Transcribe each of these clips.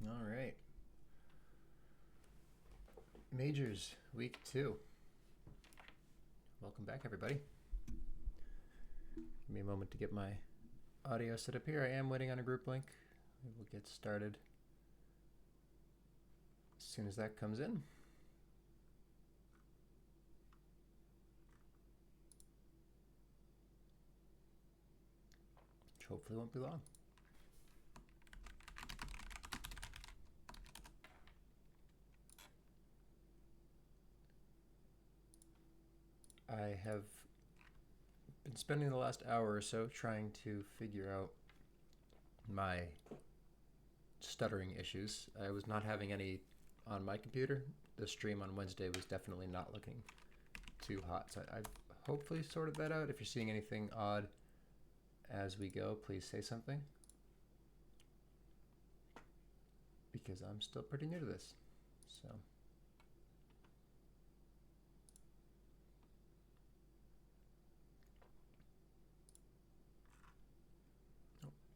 All right. Majors, week 2. Welcome back, everybody. Give me a moment to get my audio set up here. I am waiting on a group link. We will get started as soon as that comes in. Which hopefully won't be long. I have been spending the last hour or so trying to figure out my stuttering issues. I was not having any on my computer. The stream on Wednesday was definitely not looking too hot. So I've hopefully sorted that out. If you're seeing anything odd as we go, please say something. Because I'm still pretty new to this. So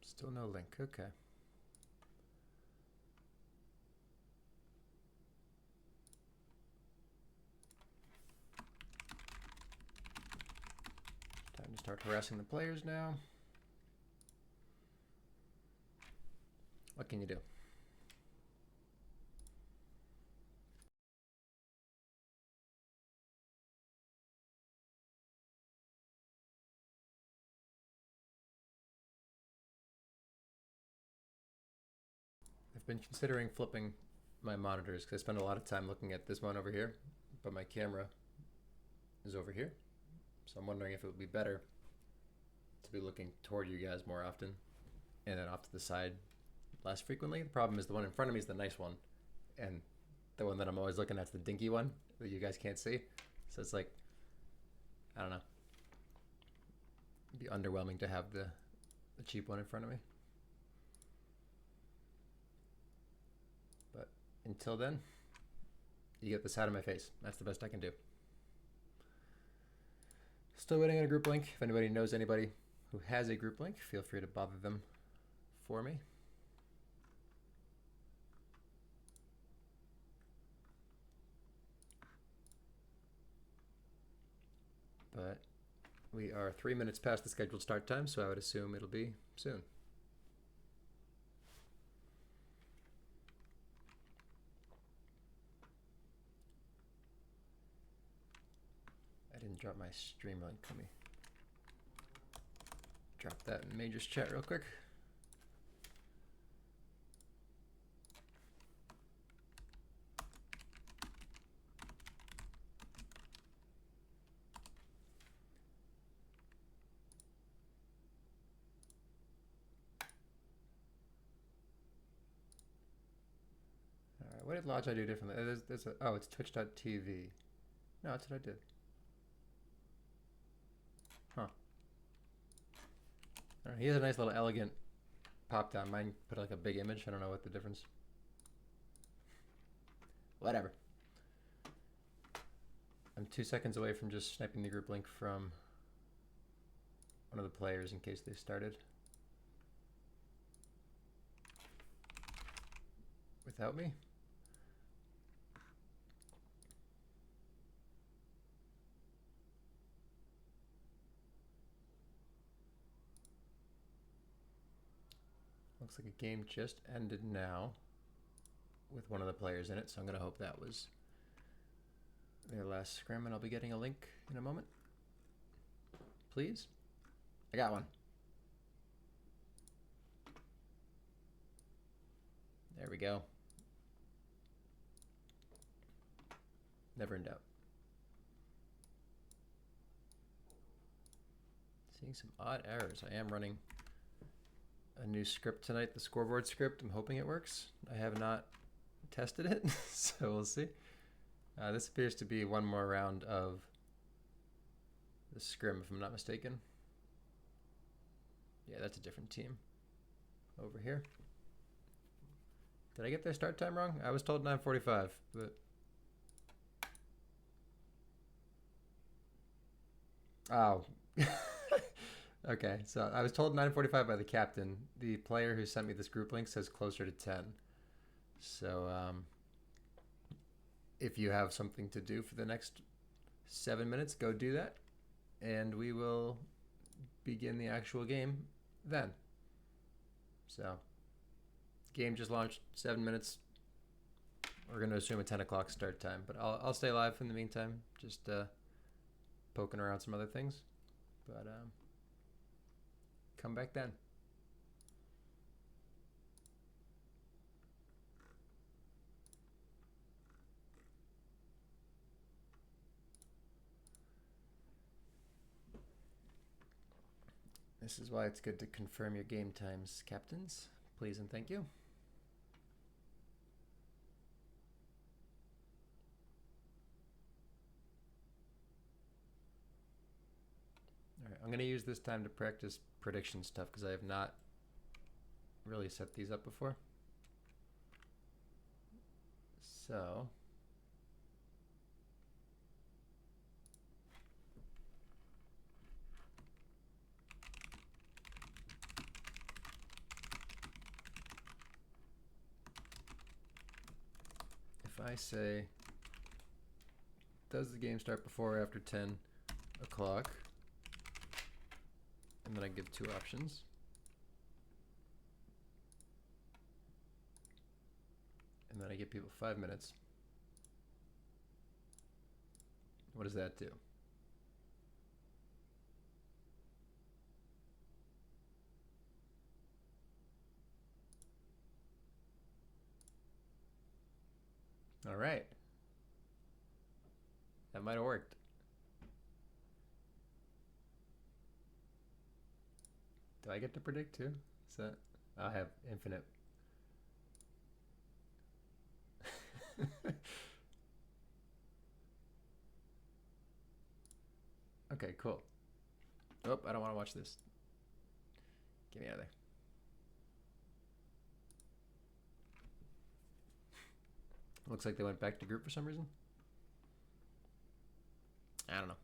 still no link. Okay. Time to start harassing the players now. What can you do? I've been considering flipping my monitors because I spend a lot of time looking at this one over here, but my camera is over here. So I'm wondering if it would be better to be looking toward you guys more often and then off to the side less frequently. The problem is the one in front of me is the nice one, and the one that I'm always looking at is the dinky one that you guys can't see. So it's like, I don't know. It'd be underwhelming to have the cheap one in front of me. But until then, you get this out of my face. That's the best I can do. Still waiting on a group link. If anybody knows anybody who has a group link, feel free to bother them for me. But we are 3 minutes past the scheduled start time, so I would assume it'll be soon. I didn't drop my stream link. Let me drop that in Major's chat real quick. What did Lodge I do differently? Oh, it's twitch.tv. No, that's what I did. Huh. He has a nice little elegant pop down. Mine put like a big image. I don't know what the difference. Whatever. I'm 2 seconds away from just sniping the group link from one of the players in case they started without me. Looks like a game just ended now with one of the players in it, so I'm going to hope that was their last scrim, and I'll be getting a link in a moment. Please? I got one. There we go. Never in doubt. Seeing some odd errors. I am running a new script tonight, the scoreboard script. I'm hoping it works. I have not tested it, so we'll see. This appears to be one more round of the scrim, if I'm not mistaken. Yeah, that's a different team over here. Did I get their start time wrong? I was told 9:45, but... Oh. Okay, so I was told 9:45 by the captain. The player who sent me this group link says closer to 10. So if you have something to do for the next 7 minutes, go do that, and we will begin the actual game then. So, game just launched, 7 minutes. We're going to assume a 10 o'clock start time, but I'll stay live in the meantime, just poking around some other things. But come back then. This is why it's good to confirm your game times, captains. Please and thank you. All right, I'm going to use this time to practice prediction stuff because I have not really set these up before. So if I say, does the game start before or after 10 o'clock? And then I give two options. And then I give people 5 minutes. What does that do? All right. That might have worked. Do I get to predict too? Is that, I have infinite. Okay, cool. Oh, I don't want to watch this. Get me out of there. Looks like they went back to group for some reason. I don't know.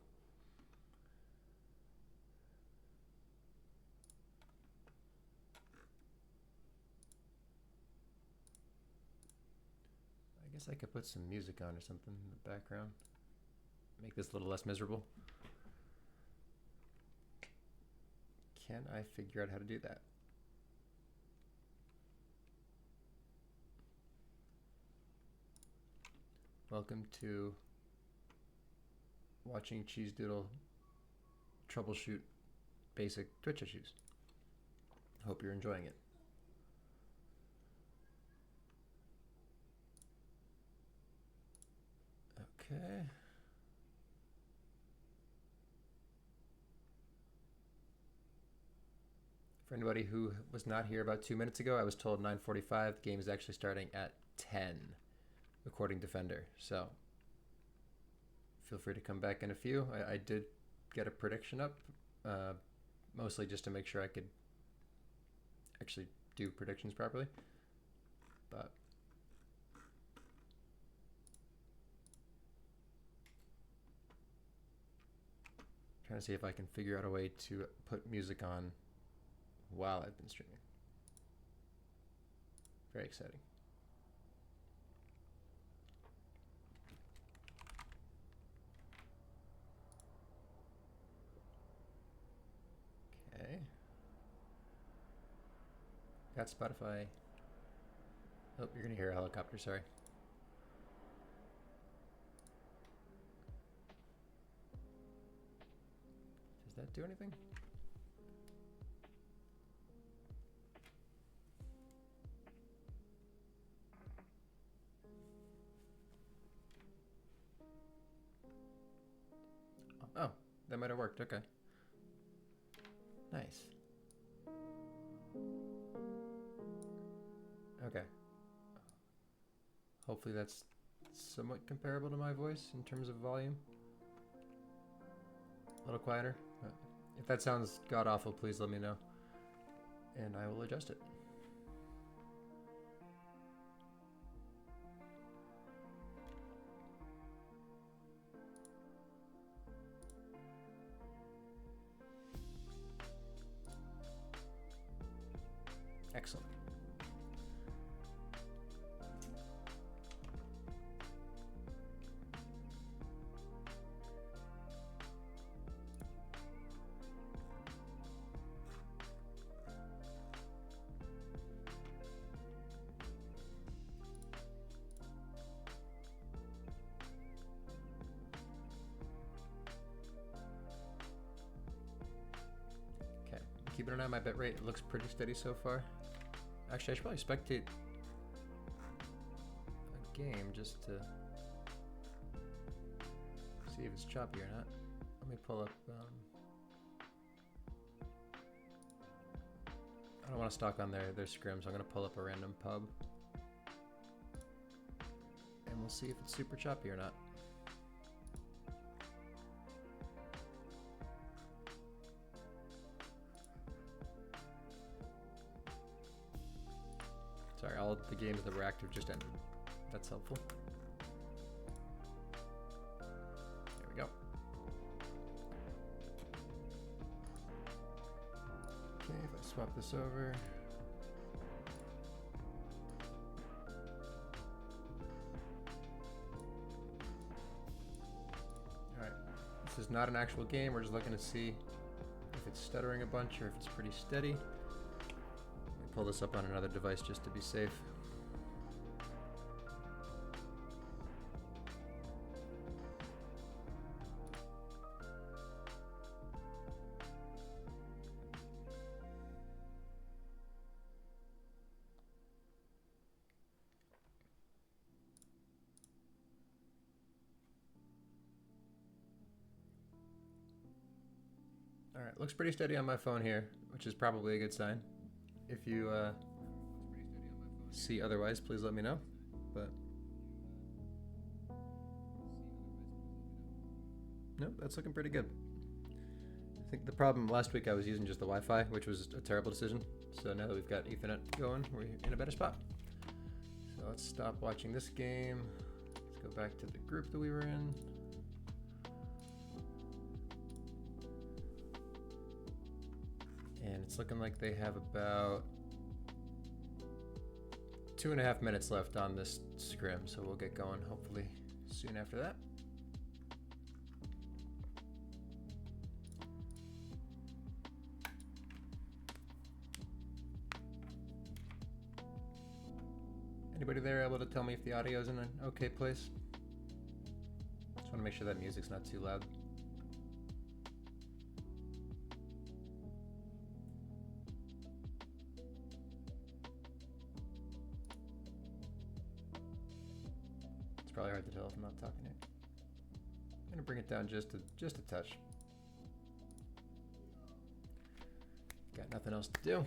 I guess I could put some music on or something in the background. Make this a little less miserable. Can I figure out how to do that? Welcome to watching Cheese Doodle troubleshoot basic Twitch issues. Hope you're enjoying it. Okay. For anybody who was not here about 2 minutes ago, I was told 9:45. The game is actually starting at 10, according to Fender. So feel free to come back in a few. I did get a prediction up, mostly just to make sure I could actually do predictions properly. But trying to see if I can figure out a way to put music on while I've been streaming. Very exciting. Okay. Got Spotify. Oh, you're gonna hear a helicopter, sorry. Does that do anything? Oh, that might have worked. Okay. Nice. Okay. Hopefully that's somewhat comparable to my voice in terms of volume. A little quieter. If that sounds god-awful, please let me know, and I will adjust it. Excellent. keeping an eye on my bit rate. It looks pretty steady so far. Actually, I should probably spectate a game just to see if it's choppy or not. Let me pull up. I don't want to stock on their scrim, so I'm going to pull up a random pub. And we'll see if it's super choppy or not. Sorry, all of the games that were active just ended. That's helpful. There we go. Okay, if I swap this over. Alright, this is not an actual game. We're just looking to see if it's stuttering a bunch or if it's pretty steady. Pull this up on another device just to be safe. All right, looks pretty steady on my phone here, which is probably a good sign. If you see otherwise, please let me know. But nope, that's looking pretty good. I think the problem last week I was using just the Wi-Fi, which was a terrible decision. So now that we've got Ethernet going, we're in a better spot. So let's stop watching this game. Let's go back to the group that we were in. And it's looking like they have about 2.5 minutes left on this scrim, so we'll get going hopefully soon after that. Anybody there able to tell me if the audio is in an okay place? Just want to make sure that music's not too loud. Probably hard to tell if I'm not talking it. I'm gonna bring it down just a touch. Got nothing else to do.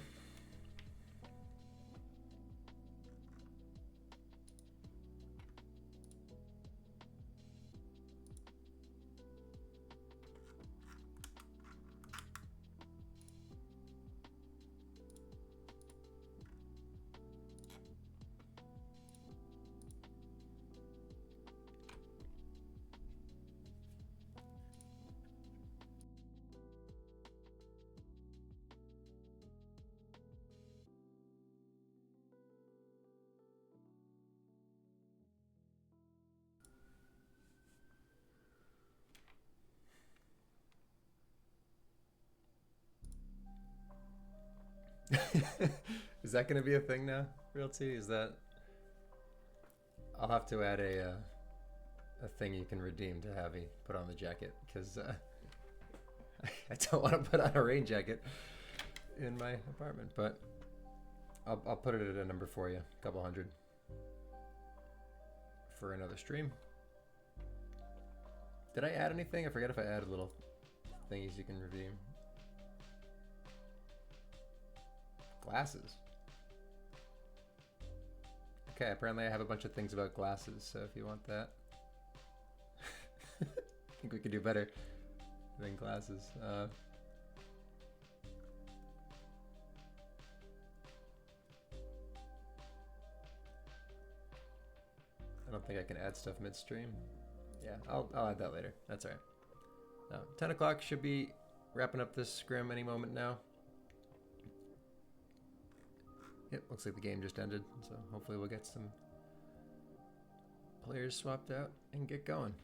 Is that going to be a thing now, Realty? Is that... I'll have to add a thing you can redeem to have me put on the jacket, because I don't want to put on a rain jacket in my apartment, but I'll put it at a number for you, a couple hundred, for another stream. Did I add anything? I forget if I added little thingies you can redeem. Glasses. Okay, apparently I have a bunch of things about glasses, so if you want that. I think we could do better than glasses. I don't think I can add stuff midstream. Yeah, I'll add that later. That's all right. Now, 10 o'clock should be wrapping up this scrim any moment now. Yep, looks like the game just ended, so hopefully we'll get some players swapped out and get going.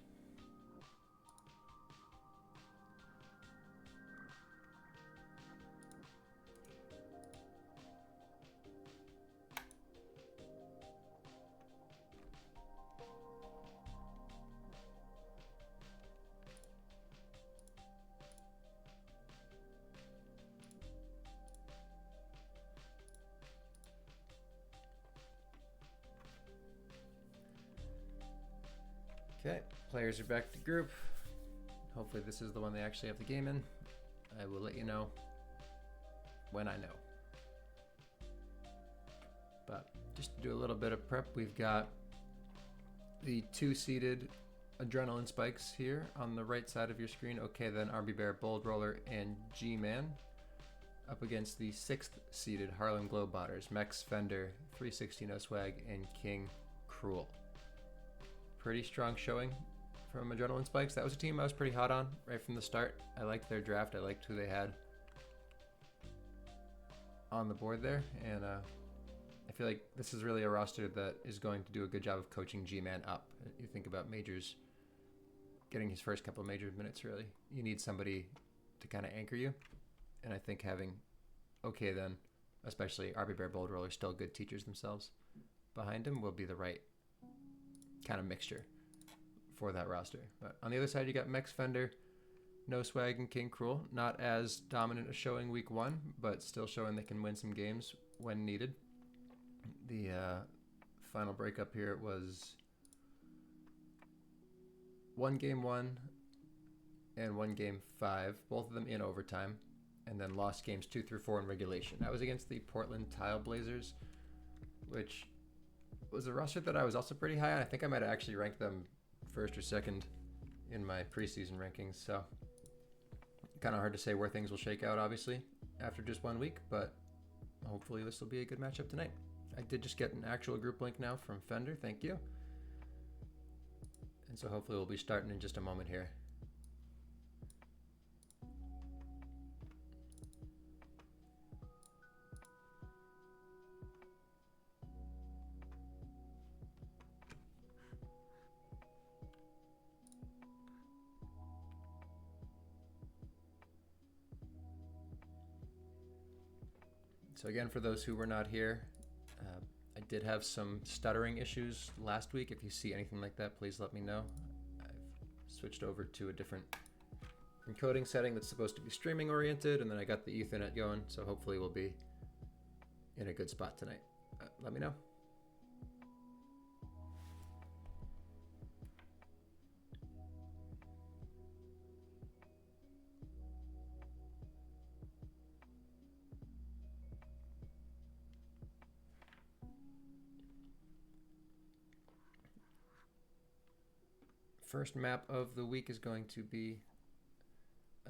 Okay, players are back to group. Hopefully this is the one they actually have the game in. I will let you know when I know. But just to do a little bit of prep, we've got the 2-seeded Adrenaline Spikes here on the right side of your screen. Okay, then RB Bear, Bold Roller, and G-Man up against the 6th-seeded Harlem GlobeBotters, Mex, Fender, 360 No Swag, and King Cruel. Pretty strong showing from Adrenaline Spikes. That was a team I was pretty hot on right from the start. I liked their draft. I liked who they had on the board there, and I feel like this is really a roster that is going to do a good job of coaching G-Man up. You think about Majors, getting his first couple of Major minutes, really. You need somebody to kind of anchor you, and I think having, okay then, especially RB Bear, Bold Roller, still good teachers themselves, behind him will be the right kind of mixture for that roster. But on the other side, you got Mex, Fender, No Swag, and King Cruel. Not as dominant a showing week 1, but still showing they can win some games when needed. The final breakup here was 1 game 1 and 1 game 5, both of them in overtime, and then lost games 2 through 4 in regulation. That was against the Portland Tile Blazers, which was a roster that I was also pretty high on. I think I might have actually ranked them first or second in my preseason rankings, so kind of hard to say where things will shake out, obviously, after just 1 week, but hopefully this will be a good matchup tonight. I did just get an actual group link now from Fender, thank you. And so hopefully we'll be starting in just a moment here. So again, for those who were not here, I did have some stuttering issues last week. If you see anything like that, please let me know. I've switched over to a different encoding setting that's supposed to be streaming oriented, and then I got the Ethernet going, so hopefully we'll be in a good spot tonight. Let me know. First map of the week is going to be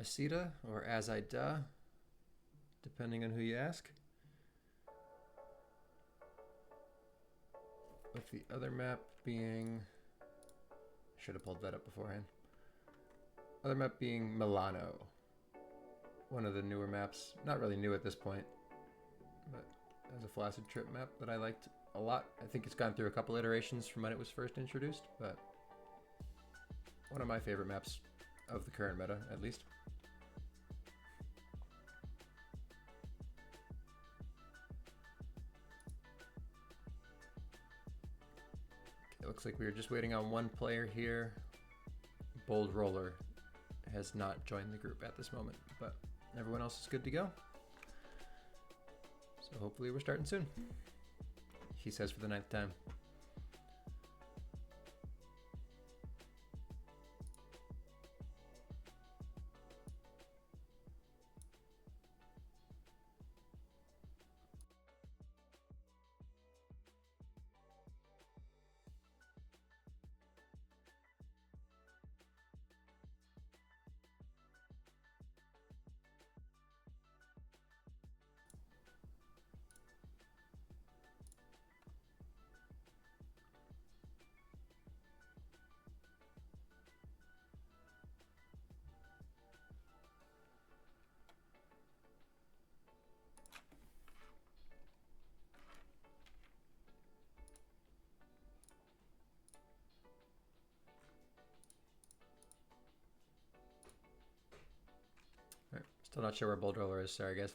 Asita, or As I Da, depending on who you ask. With the other map being, should have pulled that up beforehand. Other map being Milano, one of the newer maps. Not really new at this point, but as a Flaccid Trip map that I liked a lot. I think it's gone through a couple iterations from when it was first introduced, but one of my favorite maps of the current meta, at least. Okay, looks like we were just waiting on one player here. Bold Roller has not joined the group at this moment, but everyone else is good to go. So hopefully we're starting soon. He says for the 9th time. Still not sure where Bold Roller is, sorry guys.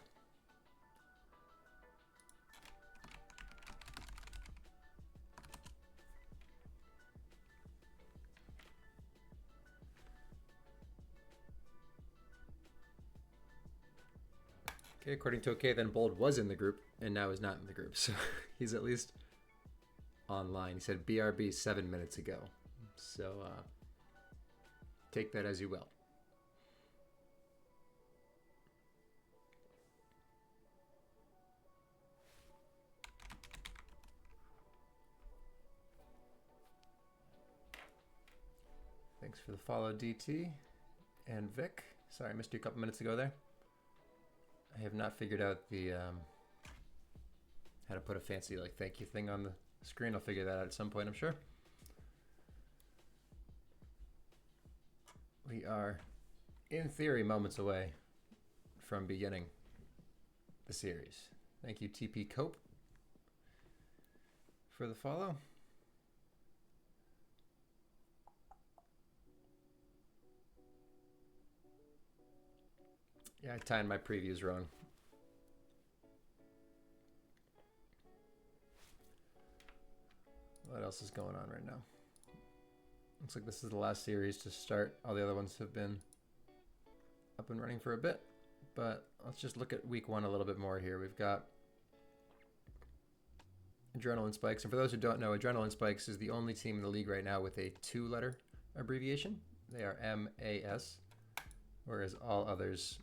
Okay, according to OK, then Bold was in the group and now is not in the group, so he's at least online. He said BRB 7 minutes ago, So take that as you will. Thanks for the follow, DT and Vic. Sorry, I missed you a couple minutes ago there. I have not figured out the how to put a fancy like thank you thing on the screen. I'll figure that out at some point, I'm sure. We are, in theory, moments away from beginning the series. Thank you, TP Cope, for the follow. Yeah, I timed my previews wrong. What else is going on right now? Looks like this is the last series to start. All the other ones have been up and running for a bit. But let's just look at week one a little bit more here. We've got Adrenaline Spikes. And for those who don't know, Adrenaline Spikes is the only team in the league right now with a 2-letter abbreviation. They are MAS, whereas all others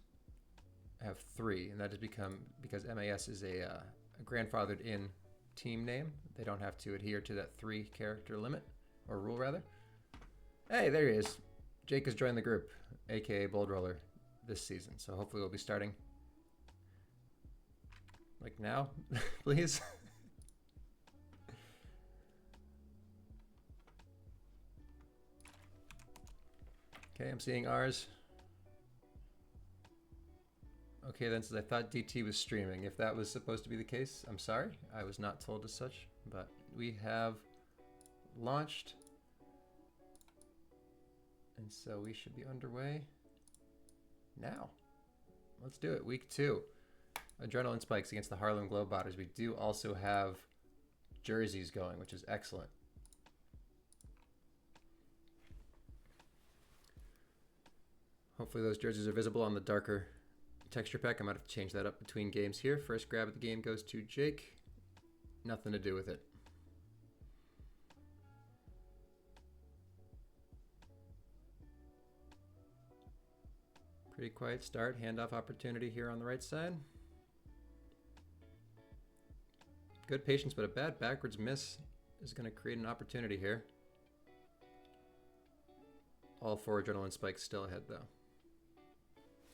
have 3, and that has become because MAS is a grandfathered in team name. They don't have to adhere to that 3-character limit, or rule rather. Hey, there he is. Jake has joined the group, aka Bold Roller, this season. So hopefully we'll be starting like now, please. Okay, I'm seeing ours. Okay, then, since I thought DT was streaming. If that was supposed to be the case, I'm sorry. I was not told as such, but we have launched. And so we should be underway now. Let's do it. Week 2. Adrenaline Spikes against the Harlem GlobeBotters. We do also have jerseys going, which is excellent. Hopefully those jerseys are visible on the darker texture pack. I might have to change that up between games here. First grab of the game goes to Jake. Nothing to do with it. Pretty quiet start. Handoff opportunity here on the right side. Good patience, but a bad backwards miss is going to create an opportunity here. All 4 Adrenaline Spikes still ahead, though.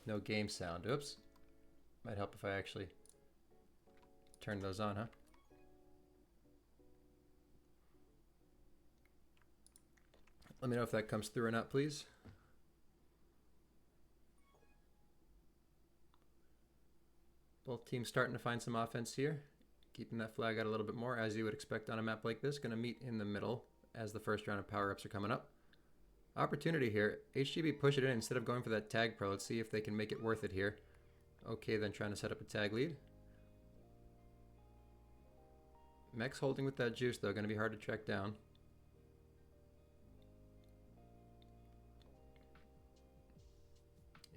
No game sound. Oops. Might help if I actually turn those on, huh? Let me know if that comes through or not, please. Both teams starting to find some offense here. Keeping that flag out a little bit more, as you would expect on a map like this. Going to meet in the middle as the first round of power-ups are coming up. Opportunity here. HGB push it in instead of going for that tag pro. Let's see if they can make it worth it here. Okay, then trying to set up a tag lead. Mech's holding with that juice, though. Going to be hard to track down.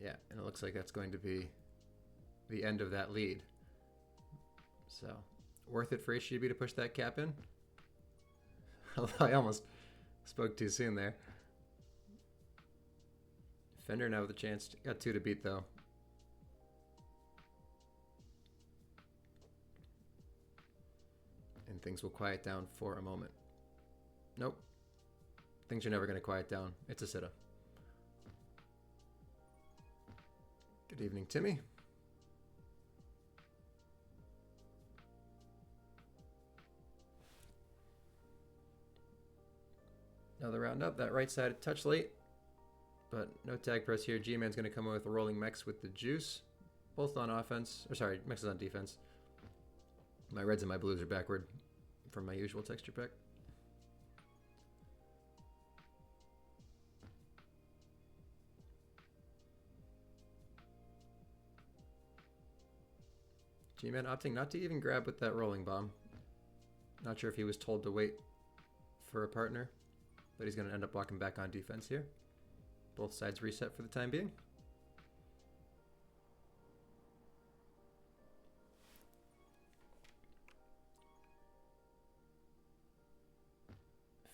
Yeah, and it looks like that's going to be the end of that lead. So, worth it for HGB to push that cap in? I almost spoke too soon there. Fender now with a chance. Got 2 to beat, though. And things will quiet down for a moment. Nope. Things are never going to quiet down. It's a sitta. Good evening, Timmy. Another round up. That right side a touch late. But no tag press here. G-Man's going to come in with rolling mechs with the juice. Both on offense. Or sorry, mechs is on defense. My reds and my blues are backward from my usual texture pack. G-Man opting not to even grab with that rolling bomb. Not sure if he was told to wait for a partner. But he's going to end up walking back on defense here. Both sides reset for the time being.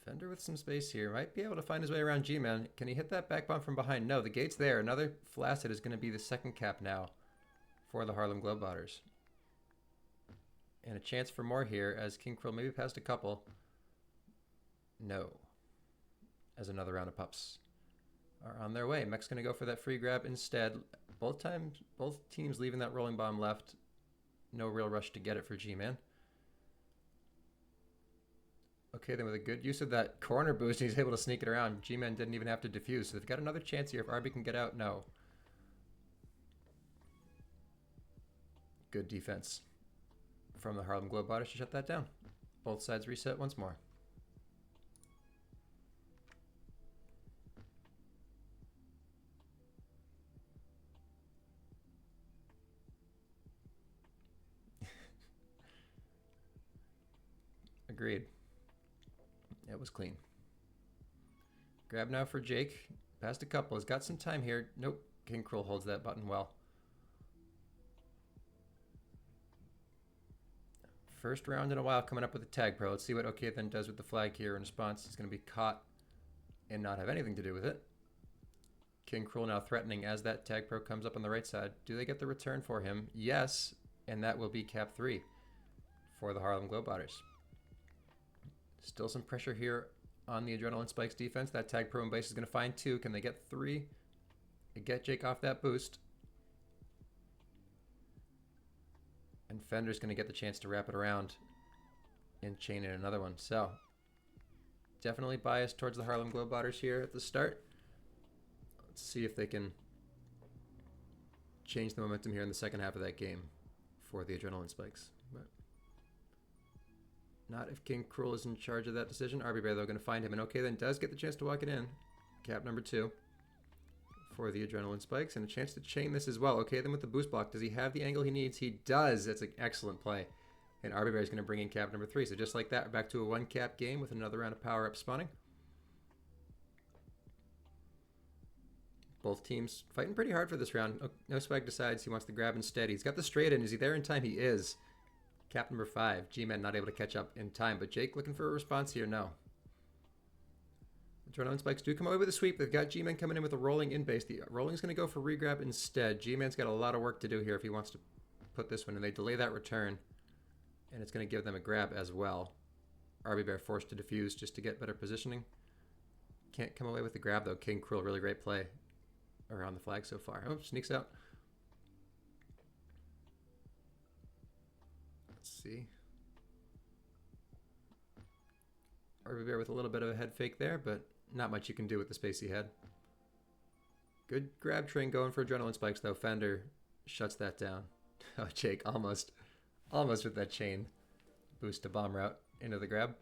Fender with some space here. Might be able to find his way around G-Man. Can he hit that back bomb from behind? No, the gate's there. Another flaccid is going to be the second cap now for the Harlem GlobeBotters. And a chance for more here as King Krill maybe passed a couple. No. As another round of pups are on their way. Mech's going to go for that free grab instead. Both teams leaving that rolling bomb left. No real rush to get it for G-Man. Okay, then with a good use of that corner boost, he's able to sneak it around. G-Man didn't even have to defuse. So they've got another chance here. If RB can get out, no. Good defense from the Harlem GlobeBotters to shut that down. Both sides reset once more. Agreed. It was clean. Grab now for Jake. Passed a couple. Has got some time here. Nope. King Krill holds that button well. First round in a while coming up with a tag pro. Let's see what OK then does with the flag here in response. He's going to be caught and not have anything to do with it. King Krill now threatening as that tag pro comes up on the right side. Do they get the return for him? Yes. And that will be cap 3 for the Harlem GlobeBotters. Still some pressure here on the Adrenaline Spikes defense. That tag pro in base is going to find 2. Can they get 3? They get Jake off that boost. And Fender's going to get the chance to wrap it around and chain in another one. So, definitely biased towards the Harlem GlobeBotters here at the start. Let's see if they can change the momentum here in the second half of that game for the Adrenaline Spikes. But not if King Krill is in charge of that decision. RB Bear, though, going to find him. And OK then does get the chance to walk it in. Cap number 2 for the Adrenaline Spikes. And a chance to chain this as well. OK then with the boost block. Does he have the angle he needs? He does. That's an excellent play. And RB Bear is going to bring in cap number 3. So just like that, we're back to a 1-cap game with another round of power-up spawning. Both teams fighting pretty hard for this round. No Swag decides he wants to grab instead. He's got the straight in. Is he there in time? He is. Cap number 5. G-Man not able to catch up in time. But Jake looking for a response here. No. Adrenaline Spikes do come away with a sweep. They've got G-Man coming in with a rolling in base. The rolling's going to go for regrab instead. G-Man's got a lot of work to do here if he wants to put this one. And they delay that return. And it's going to give them a grab as well. RB Bear forced to defuse just to get better positioning. Can't come away with the grab though. King Krill, really great play around the flag so far. Oh, sneaks out. Let's see. RB Bear with a little bit of a head fake there, but not much you can do with the space he had. Good grab train going for Adrenaline Spikes though. Fender shuts that down. Oh, Jake almost with that chain boost to bomb route into the grab.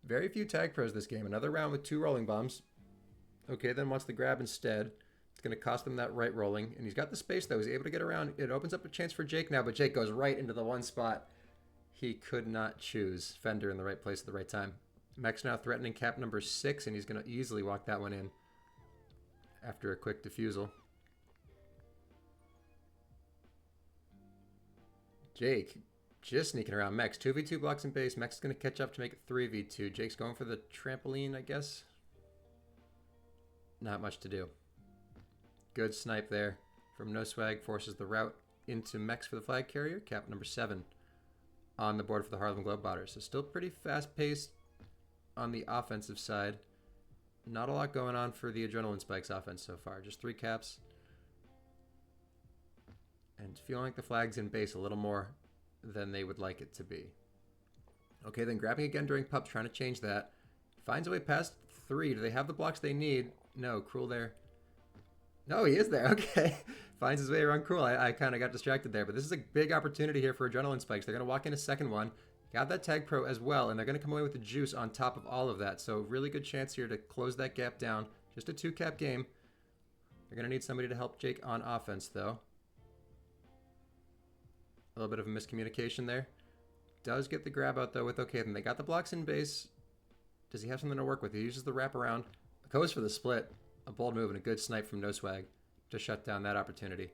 Very few tag pros this game. Another round with 2 rolling bombs. Okay, then wants the grab instead. It's going to cost him that right rolling. And he's got the space, though. He's able to get around. It opens up a chance for Jake now, but Jake goes right into the one spot he could not choose. Fender in the right place at the right time. Mech's now threatening cap number 6, and he's going to easily walk that one in after a quick defusal. Jake just sneaking around Mechs. 2v2 blocks in base. Mech's going to catch up to make it 3v2. Jake's going for the trampoline, I guess. Not much to do. Good snipe there from No Swag. Forces the route into Mechs for the flag carrier. Cap number 7 on the board for the Harlem GlobeBotters. So still pretty fast-paced on the offensive side. Not a lot going on for the Adrenaline Spikes offense so far. Just 3 caps. And feeling like the flag's in base a little more than they would like it to be. Okay, then grabbing again during pups, trying to change that. Finds a way past 3. Do they have the blocks they need? No, Cruel there. No, he is there. Okay. Finds his way around Cruel. I kind of got distracted there, but this is a big opportunity here for Adrenaline Spikes. They're going to walk in a second one. Got that tag pro as well, and they're going to come away with the juice on top of all of that. So really good chance here to close that gap down. Just a 2-cap game. They're going to need somebody to help Jake on offense, though. A little bit of a miscommunication there. Does get the grab out, though, with okay. Then they got the blocks in base. Does he have something to work with? He uses the wraparound. Goes for the split. A bold move and a good snipe from No Swag to shut down that opportunity.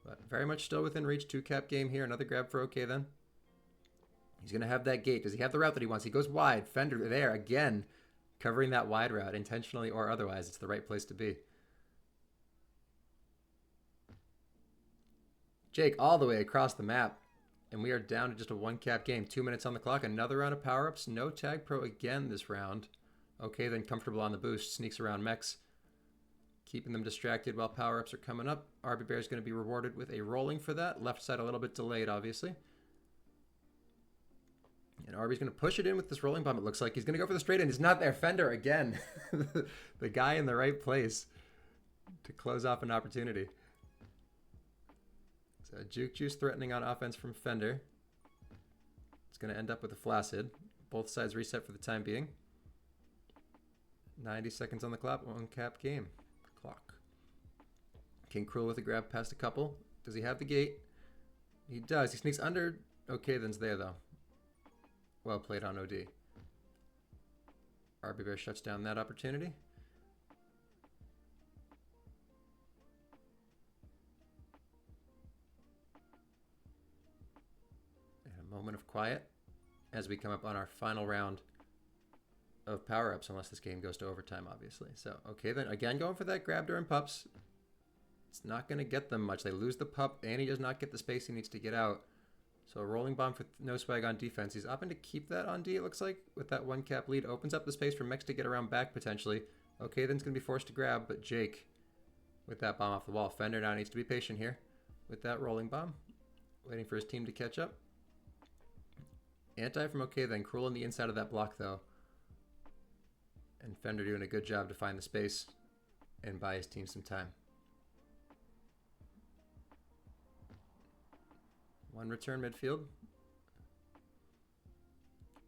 But very much still within reach. 2-cap game here. Another grab for okay then. He's going to have that gate. Does he have the route that he wants? He goes wide. Fender there again, covering that wide route, intentionally or otherwise. It's the right place to be. Jake all the way across the map. And we are down to just a one-cap game. 2 minutes on the clock. Another round of power-ups. No tag pro again this round. Okay, then comfortable on the boost. Sneaks around mechs. Keeping them distracted while power-ups are coming up. RB Bear is going to be rewarded with a rolling for that. Left side a little bit delayed, obviously. And RB's going to push it in with this rolling bomb. It looks like he's going to go for the straight in. He's not there. Fender again. The guy in the right place to close off an opportunity. So Juke Juice threatening on offense from Fender. It's going to end up with a Flaccid. Both sides reset for the time being. 90 seconds on the clock. One cap game. Clock. King Cruel with a grab past a couple. Does he have the gate? He does. He sneaks under. Okay, then's there though. Well played on OD. RB Bear shuts down that opportunity. And a moment of quiet as we come up on our final round of power-ups, unless this game goes to overtime, obviously. So, okay, then again going for that grab during pups. It's not going to get them much. They lose the pup, and he does not get the space he needs to get out. So a rolling bomb for no swag on defense. He's opting to keep that on D, it looks like, with that one cap lead. Opens up the space for Mex to get around back, potentially. Okay, then it's going to be forced to grab, but Jake, with that bomb off the wall. Fender now needs to be patient here with that rolling bomb. Waiting for his team to catch up. Anti from okay, then Cruel on the inside of that block, though. And Fender doing a good job to find the space and buy his team some time. One return midfield.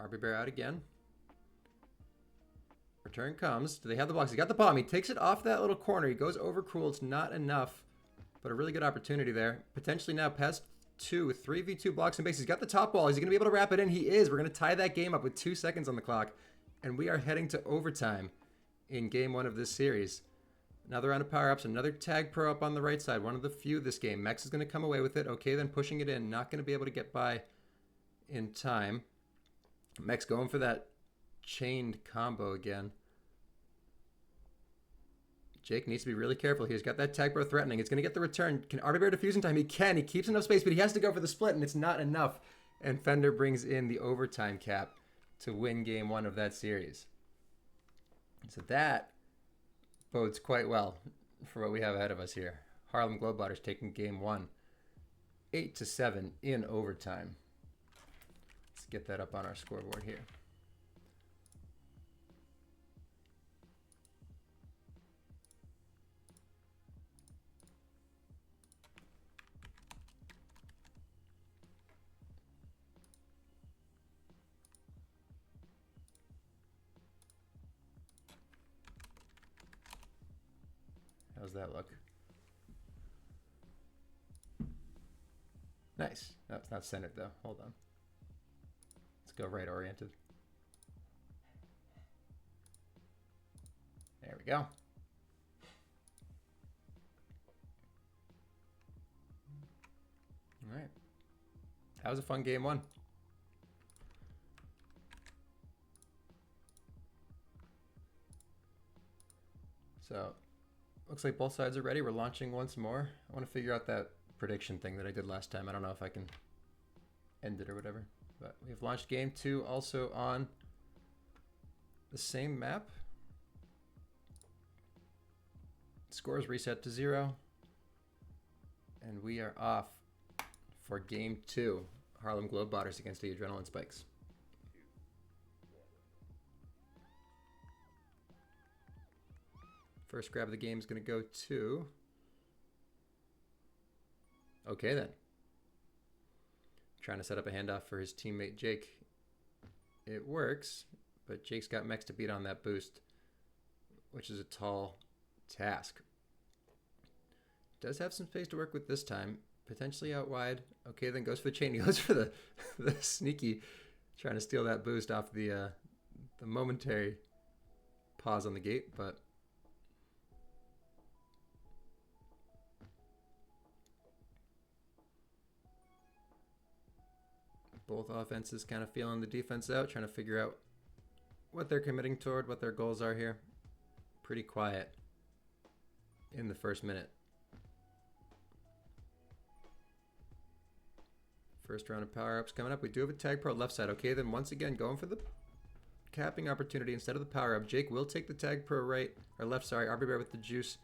RB Bear out again. Return comes. Do they have the blocks? He got the bomb. He takes it off that little corner. He goes over Cruel. It's not enough, but a really good opportunity there. Potentially now past 3v2 blocks and base. He's got the top wall. Is he going to be able to wrap it in? He is. We're going to tie that game up with 2 seconds on the clock. And we are heading to overtime in game 1 of this series. Another round of power-ups. Another tag pro up on the right side. One of the few this game. Mex is going to come away with it. Okay, then pushing it in. Not going to be able to get by in time. Mex going for that chained combo again. Jake needs to be really careful here. He's got that tag pro threatening. It's going to get the return. Can RB Bear defuse in time? He can. He keeps enough space, but he has to go for the split, and it's not enough. And Fender brings in the overtime cap to win game 1 of that series. So that bodes quite well for what we have ahead of us here. Harlem GlobeBotters taking game 1, 8-7 in overtime. Let's get that up on our scoreboard here. How's that look? Nice. No, it's not centered though. Hold on. Let's go right oriented. There we go. All right. That was a fun game 1. So, looks like both sides are ready. We're launching once more. I want to figure out that prediction thing that I did last time. I don't know if I can end it or whatever. But we've launched game 2 also on the same map. Scores reset to 0. And we are off for game 2. Harlem GlobeBotters against the Adrenaline Spikes. First grab of the game is going to go to... Okay, then. Trying to set up a handoff for his teammate, Jake. It works, but Jake's got Mex to beat on that boost, which is a tall task. Does have some space to work with this time. Potentially out wide. Okay, then goes for the chain. He goes for the sneaky, trying to steal that boost off the momentary pause on the gate, but... Both offenses kind of feeling the defense out, trying to figure out what they're committing toward, what their goals are here. Pretty quiet in the first minute. First round of power-ups coming up. We do have a tag pro left side. Okay, then once again, going for the capping opportunity instead of the power-up. Jake will take the tag pro right, or left, sorry. RB Bear with the juice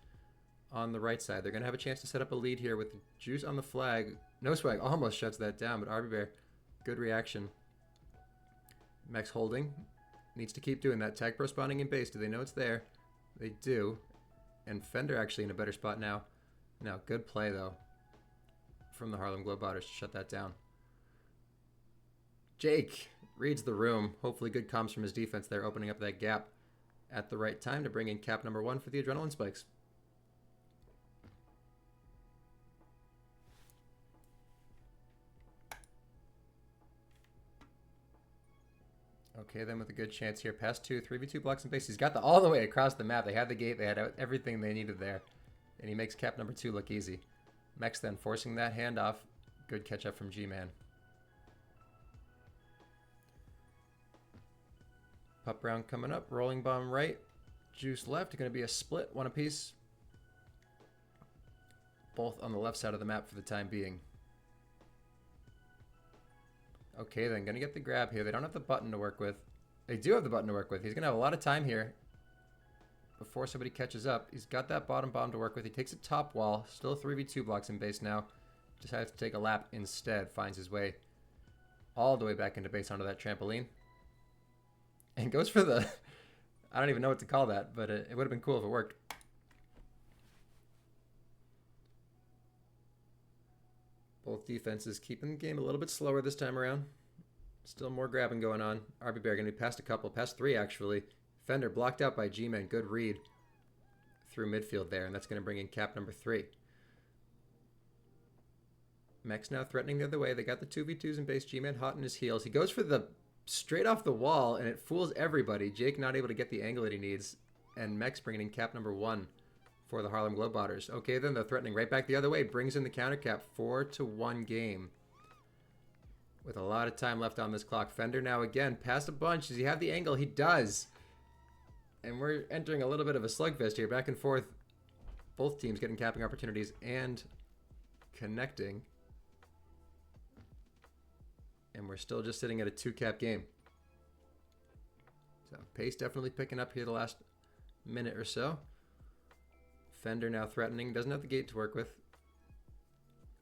on the right side. They're going to have a chance to set up a lead here with the juice on the flag. No swag almost shuts that down, but RB Bear, good reaction. Max holding. Needs to keep doing that. Tag pro spawning in base. Do they know it's there? They do. And Fender actually in a better spot now. Now, good play, though, from the Harlem GlobeBotters to shut that down. Jake reads the room. Hopefully good comms from his defense there, opening up that gap at the right time to bring in cap number 1 for the adrenaline spikes. Okay, then with a good chance here. Pass 2, 3v2 blocks in base. He's got the all the way across the map. They had the gate. They had everything they needed there. And he makes cap number 2 look easy. Mex then forcing that handoff. Good catch up from G-Man. Pup round coming up. Rolling bomb right. Juice left. Going to be a split. One apiece. Both on the left side of the map for the time being. Okay, then. Going to get the grab here. They don't have the button to work with. They do have the button to work with. He's going to have a lot of time here before somebody catches up. He's got that bottom bomb to work with. He takes a top wall. Still 3v2 blocks in base now. Decides to take a lap instead. Finds his way all the way back into base onto that trampoline. And goes for the... I don't even know what to call that, but it would have been cool if it worked. Both defenses keeping the game a little bit slower this time around. Still more grabbing going on. RB Bear going to be past a couple. Past 3, actually. Fender blocked out by G-Man. Good read through midfield there, and that's going to bring in cap number 3. Mex now threatening the other way. They got the 2v2s in base. G-Man hot in his heels. He goes for the straight off the wall, and it fools everybody. Jake not able to get the angle that he needs, and Mex bringing in cap number 1 for the Harlem GlobeBotters. Okay, then they're threatening right back the other way. Brings in the counter cap. 4-1 game. With a lot of time left on this clock. Fender now again past a bunch. Does he have the angle? He does. And we're entering a little bit of a slugfest here. Back and forth. Both teams getting capping opportunities and connecting. And we're still just sitting at a 2-cap game. So pace definitely picking up here the last minute or so. Fender now threatening. Doesn't have the gate to work with.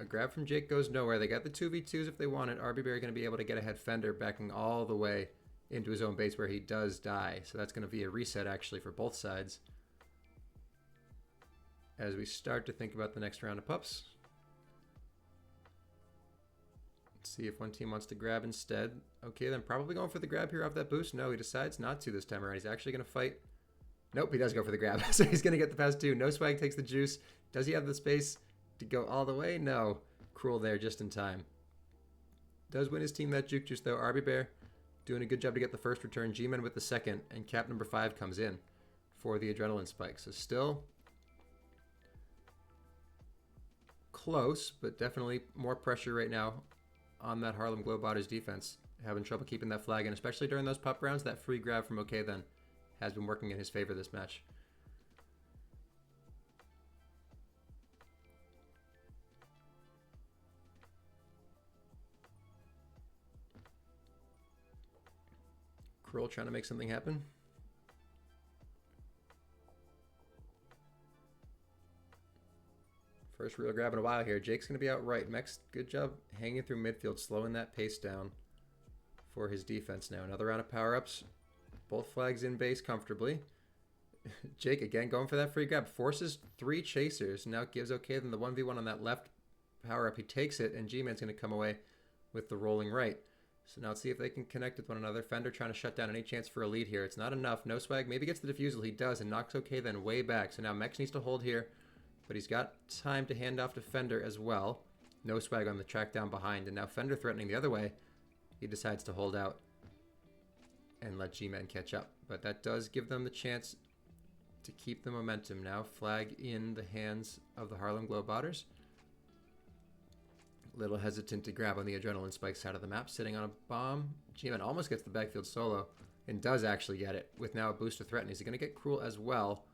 A grab from Jake goes nowhere. They got the 2v2s if they want it. RB Bear going to be able to get ahead. Fender backing all the way into his own base where he does die. So that's going to be a reset actually for both sides. As we start to think about the next round of pups. Let's see if one team wants to grab instead. Okay, then probably going for the grab here off that boost. No, he decides not to this time around. He's actually going to fight. Nope, he does go for the grab. So he's going to get the pass 2. No swag takes the juice. Does he have the space to go all the way? No. Cruel there just in time. Does win his team that juke juice though. RB Bear doing a good job to get the first return. G-Man with the second. And cap number 5 comes in for the adrenaline spike. So still close, but definitely more pressure right now on that Harlem GlobeBotters defense. Having trouble keeping that flag in, especially during those pup rounds. That free grab from OK then has been working in his favor this match. Cruel trying to make something happen. First real grab in a while here. Jake's going to be out right. Mex, good job hanging through midfield, slowing that pace down for his defense now. Another round of power-ups. Both flags in base comfortably. Jake again going for that free grab. Forces 3 chasers. Now gives OK then the 1v1 on that left power-up. He takes it, and G-Man's going to come away with the rolling right. So now let's see if they can connect with one another. Fender trying to shut down any chance for a lead here. It's not enough. No swag. Maybe gets the defusal. He does and knocks OK then way back. So now Mex needs to hold here. But he's got time to hand off to Fender as well. No swag on the track down behind. And now Fender threatening the other way. He decides to hold out and let G-Man catch up. But that does give them the chance to keep the momentum now. Flag in the hands of the Harlem GlobeBotters. Little hesitant to grab on the adrenaline spike side of the map, sitting on a bomb. G-Man almost gets the backfield solo and does actually get it with now a boost to threaten. Is he going to get Cruel as well?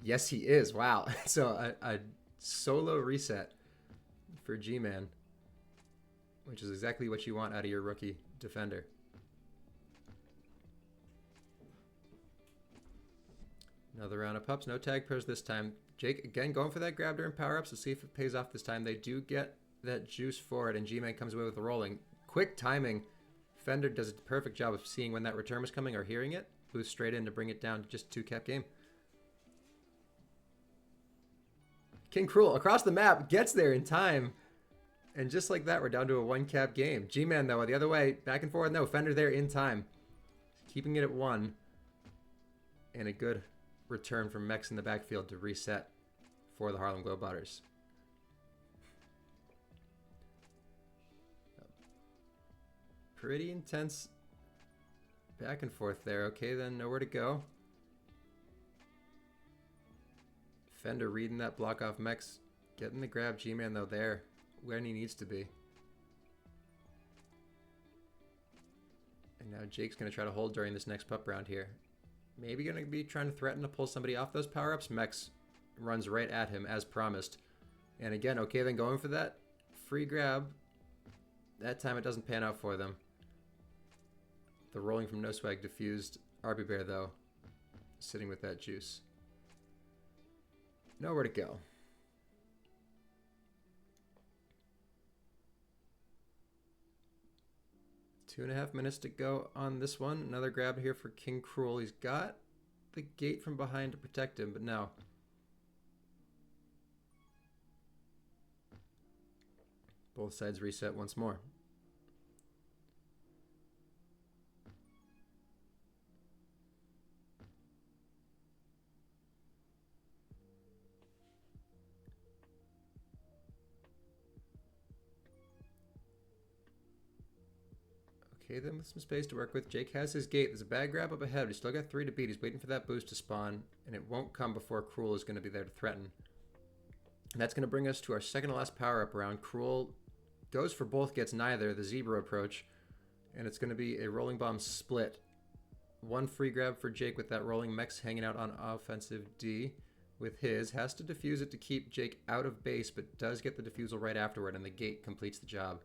Yes, he is. Wow. So a solo reset for G-Man, which is exactly what you want out of your rookie defender. Another round of pups. No tag pros this time. Jake, again, going for that grab during power-ups. Let's see if it pays off this time. They do get that juice for it, and G-Man comes away with the rolling. Quick timing. Fender does a perfect job of seeing when that return was coming or hearing it. Boost straight in to bring it down to just 2-cap game. King Cruel, across the map, gets there in time. And just like that, we're down to a 1-cap game. G-Man, though, the other way, back and forth. No, Fender there in time. Keeping it at 1. And a good return from Mex in the backfield to reset for the Harlem GlobeBotters. Pretty intense back and forth there. Okay, then nowhere to go. Fender reading that block off Mex. Getting the grab. G-Man, though, there when he needs to be. And now Jake's going to try to hold during this next pup round here. Maybe going to be trying to threaten to pull somebody off those power-ups. Mex runs right at him as promised. And again, okay, then going for that free grab. That time it doesn't pan out for them. The rolling from No Swag diffused. RB Bear, though, sitting with that juice. Nowhere to go. Two and a half minutes to go on this one. Another grab here for King Cruel. He's got the gate from behind to protect him, but no. Both sides reset once more. Okay, then with some space to work with. Jake has his gate. There's a bad grab up ahead. He's still got 3 to beat. He's waiting for that boost to spawn, and it won't come before Cruel is going to be there to threaten. And that's going to bring us to our second to last power-up round. Cruel goes for both, gets neither, the zebra approach, and it's going to be a rolling bomb split. One free grab for Jake with that rolling. Mex hanging out on offensive D with his. Has to defuse it to keep Jake out of base, but does get the defusal right afterward, and the gate completes the job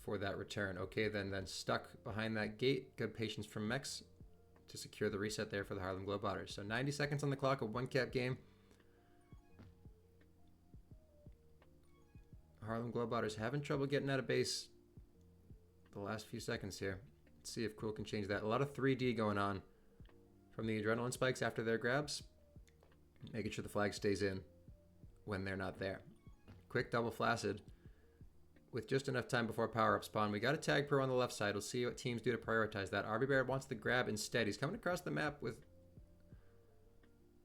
for that return. Okay, then stuck behind that gate. Good patience from Mex to secure the reset there for the Harlem GlobeBotters. So 90 seconds on the clock, a 1-cap game. Harlem GlobeBotters having trouble getting out of base the last few seconds here. Let's see if Cruel can change that. A lot of 3D going on from the adrenaline spikes after their grabs. Making sure the flag stays in when they're not there. Quick double flaccid with just enough time before power-up spawn. We got a tag pro on the left side. We'll see what teams do to prioritize that. RB Bear wants the grab instead. He's coming across the map with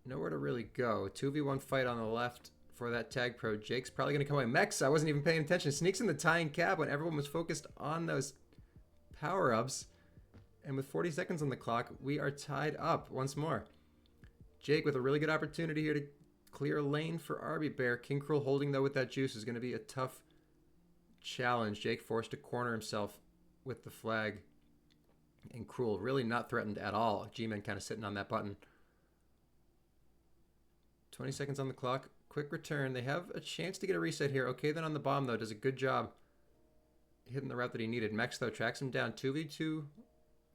nowhere to really go. 2v1 fight on the left for that tag pro. Jake's probably going to come away. Mex, I wasn't even paying attention. Sneaks in the tying cap when everyone was focused on those power-ups. And with 40 seconds on the clock, we are tied up once more. Jake with a really good opportunity here to clear a lane for RB Bear. King Cruel holding, though, with that juice is going to be a tough challenge. Jake forced to corner himself with the flag. And Cruel really not threatened at all. G-Man kind of sitting on that button. 20 seconds on the clock. Quick return. They have a chance to get a reset here. Okay, then on the bomb, though, does a good job hitting the route that he needed. Mex, though, tracks him down. 2v2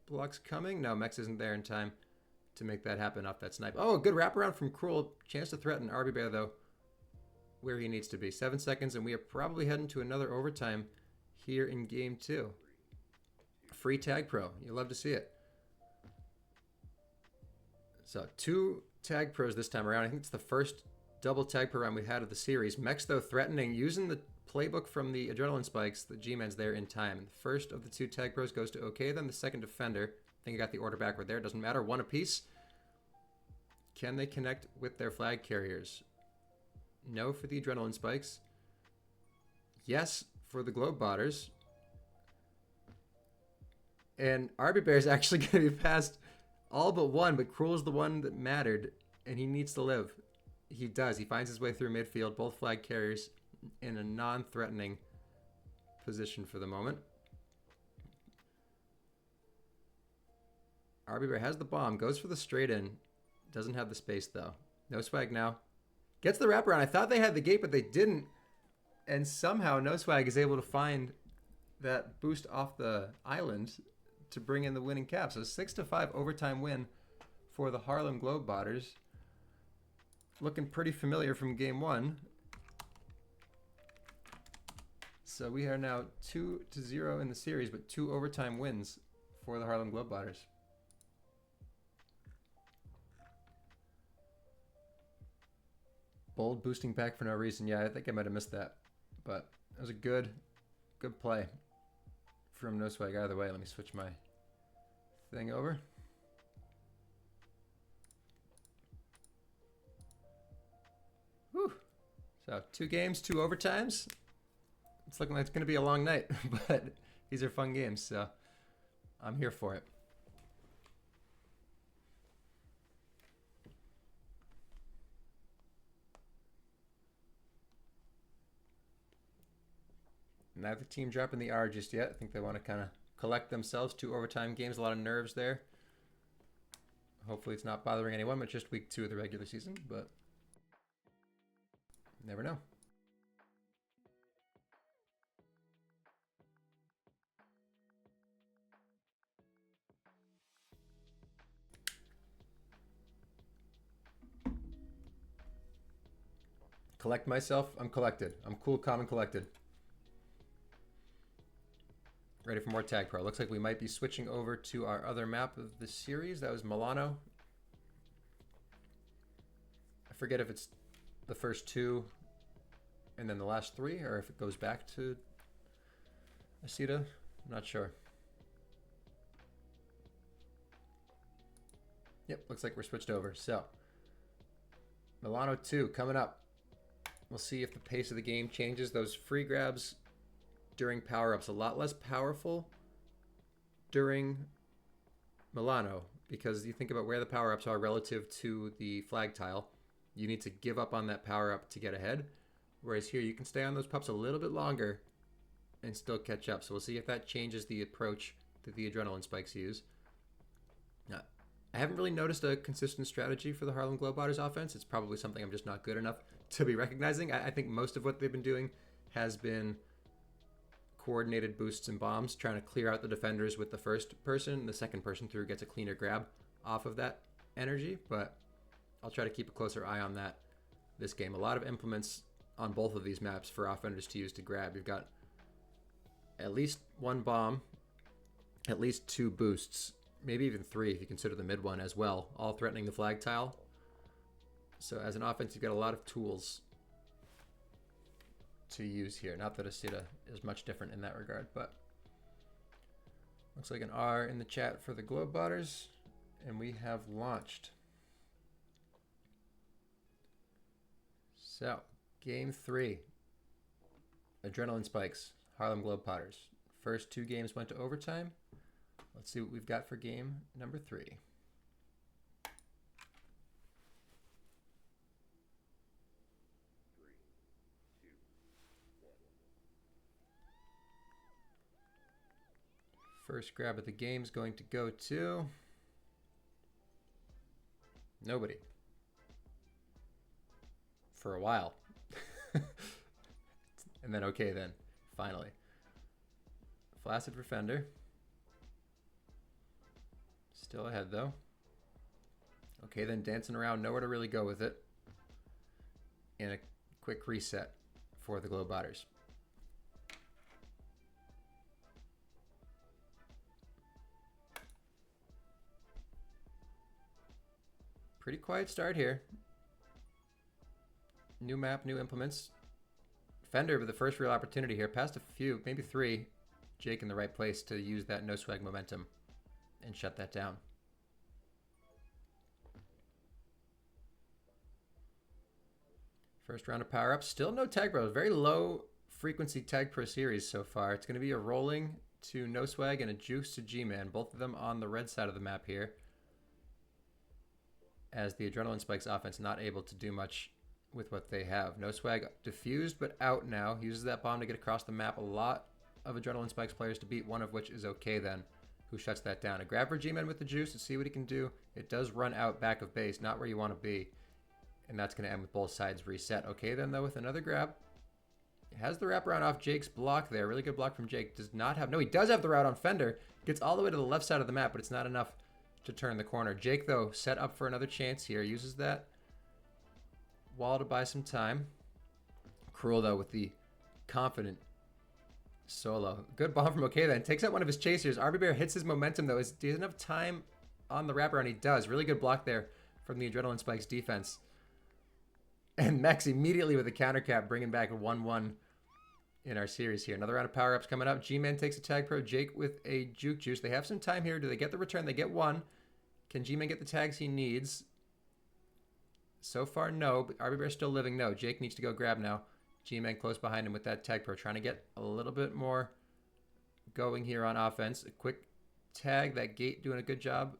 blocks coming. No, Mex isn't there in time to make that happen off that snipe. Oh, good wraparound from Cruel. Chance to threaten RB Bear, though, where he needs to be. 7 seconds, and we are probably heading to another overtime here in game 2. Free tag pro. You love to see it. So 2 tag pros this time around. I think it's the first double tag pro round we had of the series. Mex, though, threatening, using the playbook from the adrenaline spikes. The G-Man's there in time. The first of the 2 tag pros goes to OK, then the second defender. I think I got the order backward there. Doesn't matter. 1 apiece. Can they connect with their flag carriers? No for the adrenaline spikes. Yes for the GlobeBotters. And RB Bear is actually going to be past all but 1, but Cruel's the one that mattered, and he needs to live. He does. He finds his way through midfield. Both flag carriers in a non-threatening position for the moment. RB Bear has the bomb, goes for the straight in. Doesn't have the space though. No swag now. Gets the wraparound. I thought they had the gate, but they didn't. And somehow No Swag is able to find that boost off the island to bring in the winning cap. So 6-5 overtime win for the Harlem GlobeBotters. Looking pretty familiar from game one. So we are now 2-0 in the series, but 2 overtime wins for the Harlem GlobeBotters. Bold boosting back for no reason. Yeah, I think I might have missed that. But it was a good play from No Swag either way. Let me switch my thing over. Whew. So 2 games, 2 overtimes. It's looking like it's going to be a long night, but these are fun games, so I'm here for it. Neither team dropping the R just yet. I think they want to kind of collect themselves. 2 overtime games, a lot of nerves there. Hopefully it's not bothering anyone, but just week 2 of the regular season, but never know. Collect myself. I'm collected. I'm cool, calm, and collected. Ready for more Tag Pro. Looks like we might be switching over to our other map of the series. That was Milano. I forget if it's the first 2 and then the last 3, or if it goes back to Asita. I'm not sure. Yep, looks like we're switched over. So, Milano 2 coming up. We'll see if the pace of the game changes. Those free grabs during power-ups, a lot less powerful during Milano, because you think about where the power-ups are relative to the flag tile. You need to give up on that power-up to get ahead, whereas here you can stay on those pups a little bit longer and still catch up. So we'll see if that changes the approach that the adrenaline spikes use. Now, I haven't really noticed a consistent strategy for the Harlem GlobeBotters offense. It's probably something I'm just not good enough to be recognizing. I think most of what they've been doing has been coordinated boosts and bombs, trying to clear out the defenders with the first person. The second person through gets a cleaner grab off of that energy, but I'll try to keep a closer eye on that this game. A lot of implements on both of these maps for offenders to use to grab. You've got at least 1 bomb, at least 2 boosts, maybe even 3 if you consider the mid one as well, all threatening the flag tile. So as an offense, you've got a lot of tools to use here. Not that Asita is much different in that regard, but looks like an R in the chat for the GlobeBotters, and we have launched. So, game 3, adrenaline spikes, Harlem GlobeBotters. First 2 games went to overtime. Let's see what we've got for game number 3. First grab of the game is going to go to nobody for a while. And then okay then, finally. Flaccid for Fender. Still ahead though. Okay then, dancing around, nowhere to really go with it. And a quick reset for the GlobeBotters. Pretty quiet start here. New map, new implements. Fender with the first real opportunity here. Passed a few, maybe 3. Jake in the right place to use that no swag momentum and shut that down. First round of power-ups. Still no tag pro. Very low frequency tag pro series so far. It's going to be a rolling to no swag and a juice to G-Man. Both of them on the red side of the map here, as the adrenaline spikes offense not able to do much with what they have. No swag diffused, but out now. Uses that bomb to get across the map. A lot of Adrenaline Spikes players to beat, one of which is okay then, who shuts that down. A grab for G-Man with the juice to see what he can do. It does run out back of base, not where you want to be. And that's going to end with both sides reset. Okay then, though, with another grab. Has the wraparound off Jake's block there. Really good block from Jake. Does not have... No, he does have the route on Fender. Gets all the way to the left side of the map, but it's not enough to turn the corner. Jake, though, set up for another chance here. Uses that wall to buy some time. Cruel, though, with the confident solo. Good bomb from Okay then. Takes out one of his chasers. RB Bear hits his momentum, though. He doesn't have time on the wraparound. He does. Really good block there from the Adrenaline Spikes defense. And Mex immediately with a counter cap, bringing back a 1-1 in our series here. Another round of power-ups coming up. G-Man takes a tag pro. Jake with a juke juice. They have some time here. Do they get the return? They get one. Can G-Man get the tags he needs? So far, no. But RB Bear's still living. No. Jake needs to go grab now. G-Man close behind him with that tag pro. Trying to get a little bit more going here on offense. A quick tag. That gate doing a good job.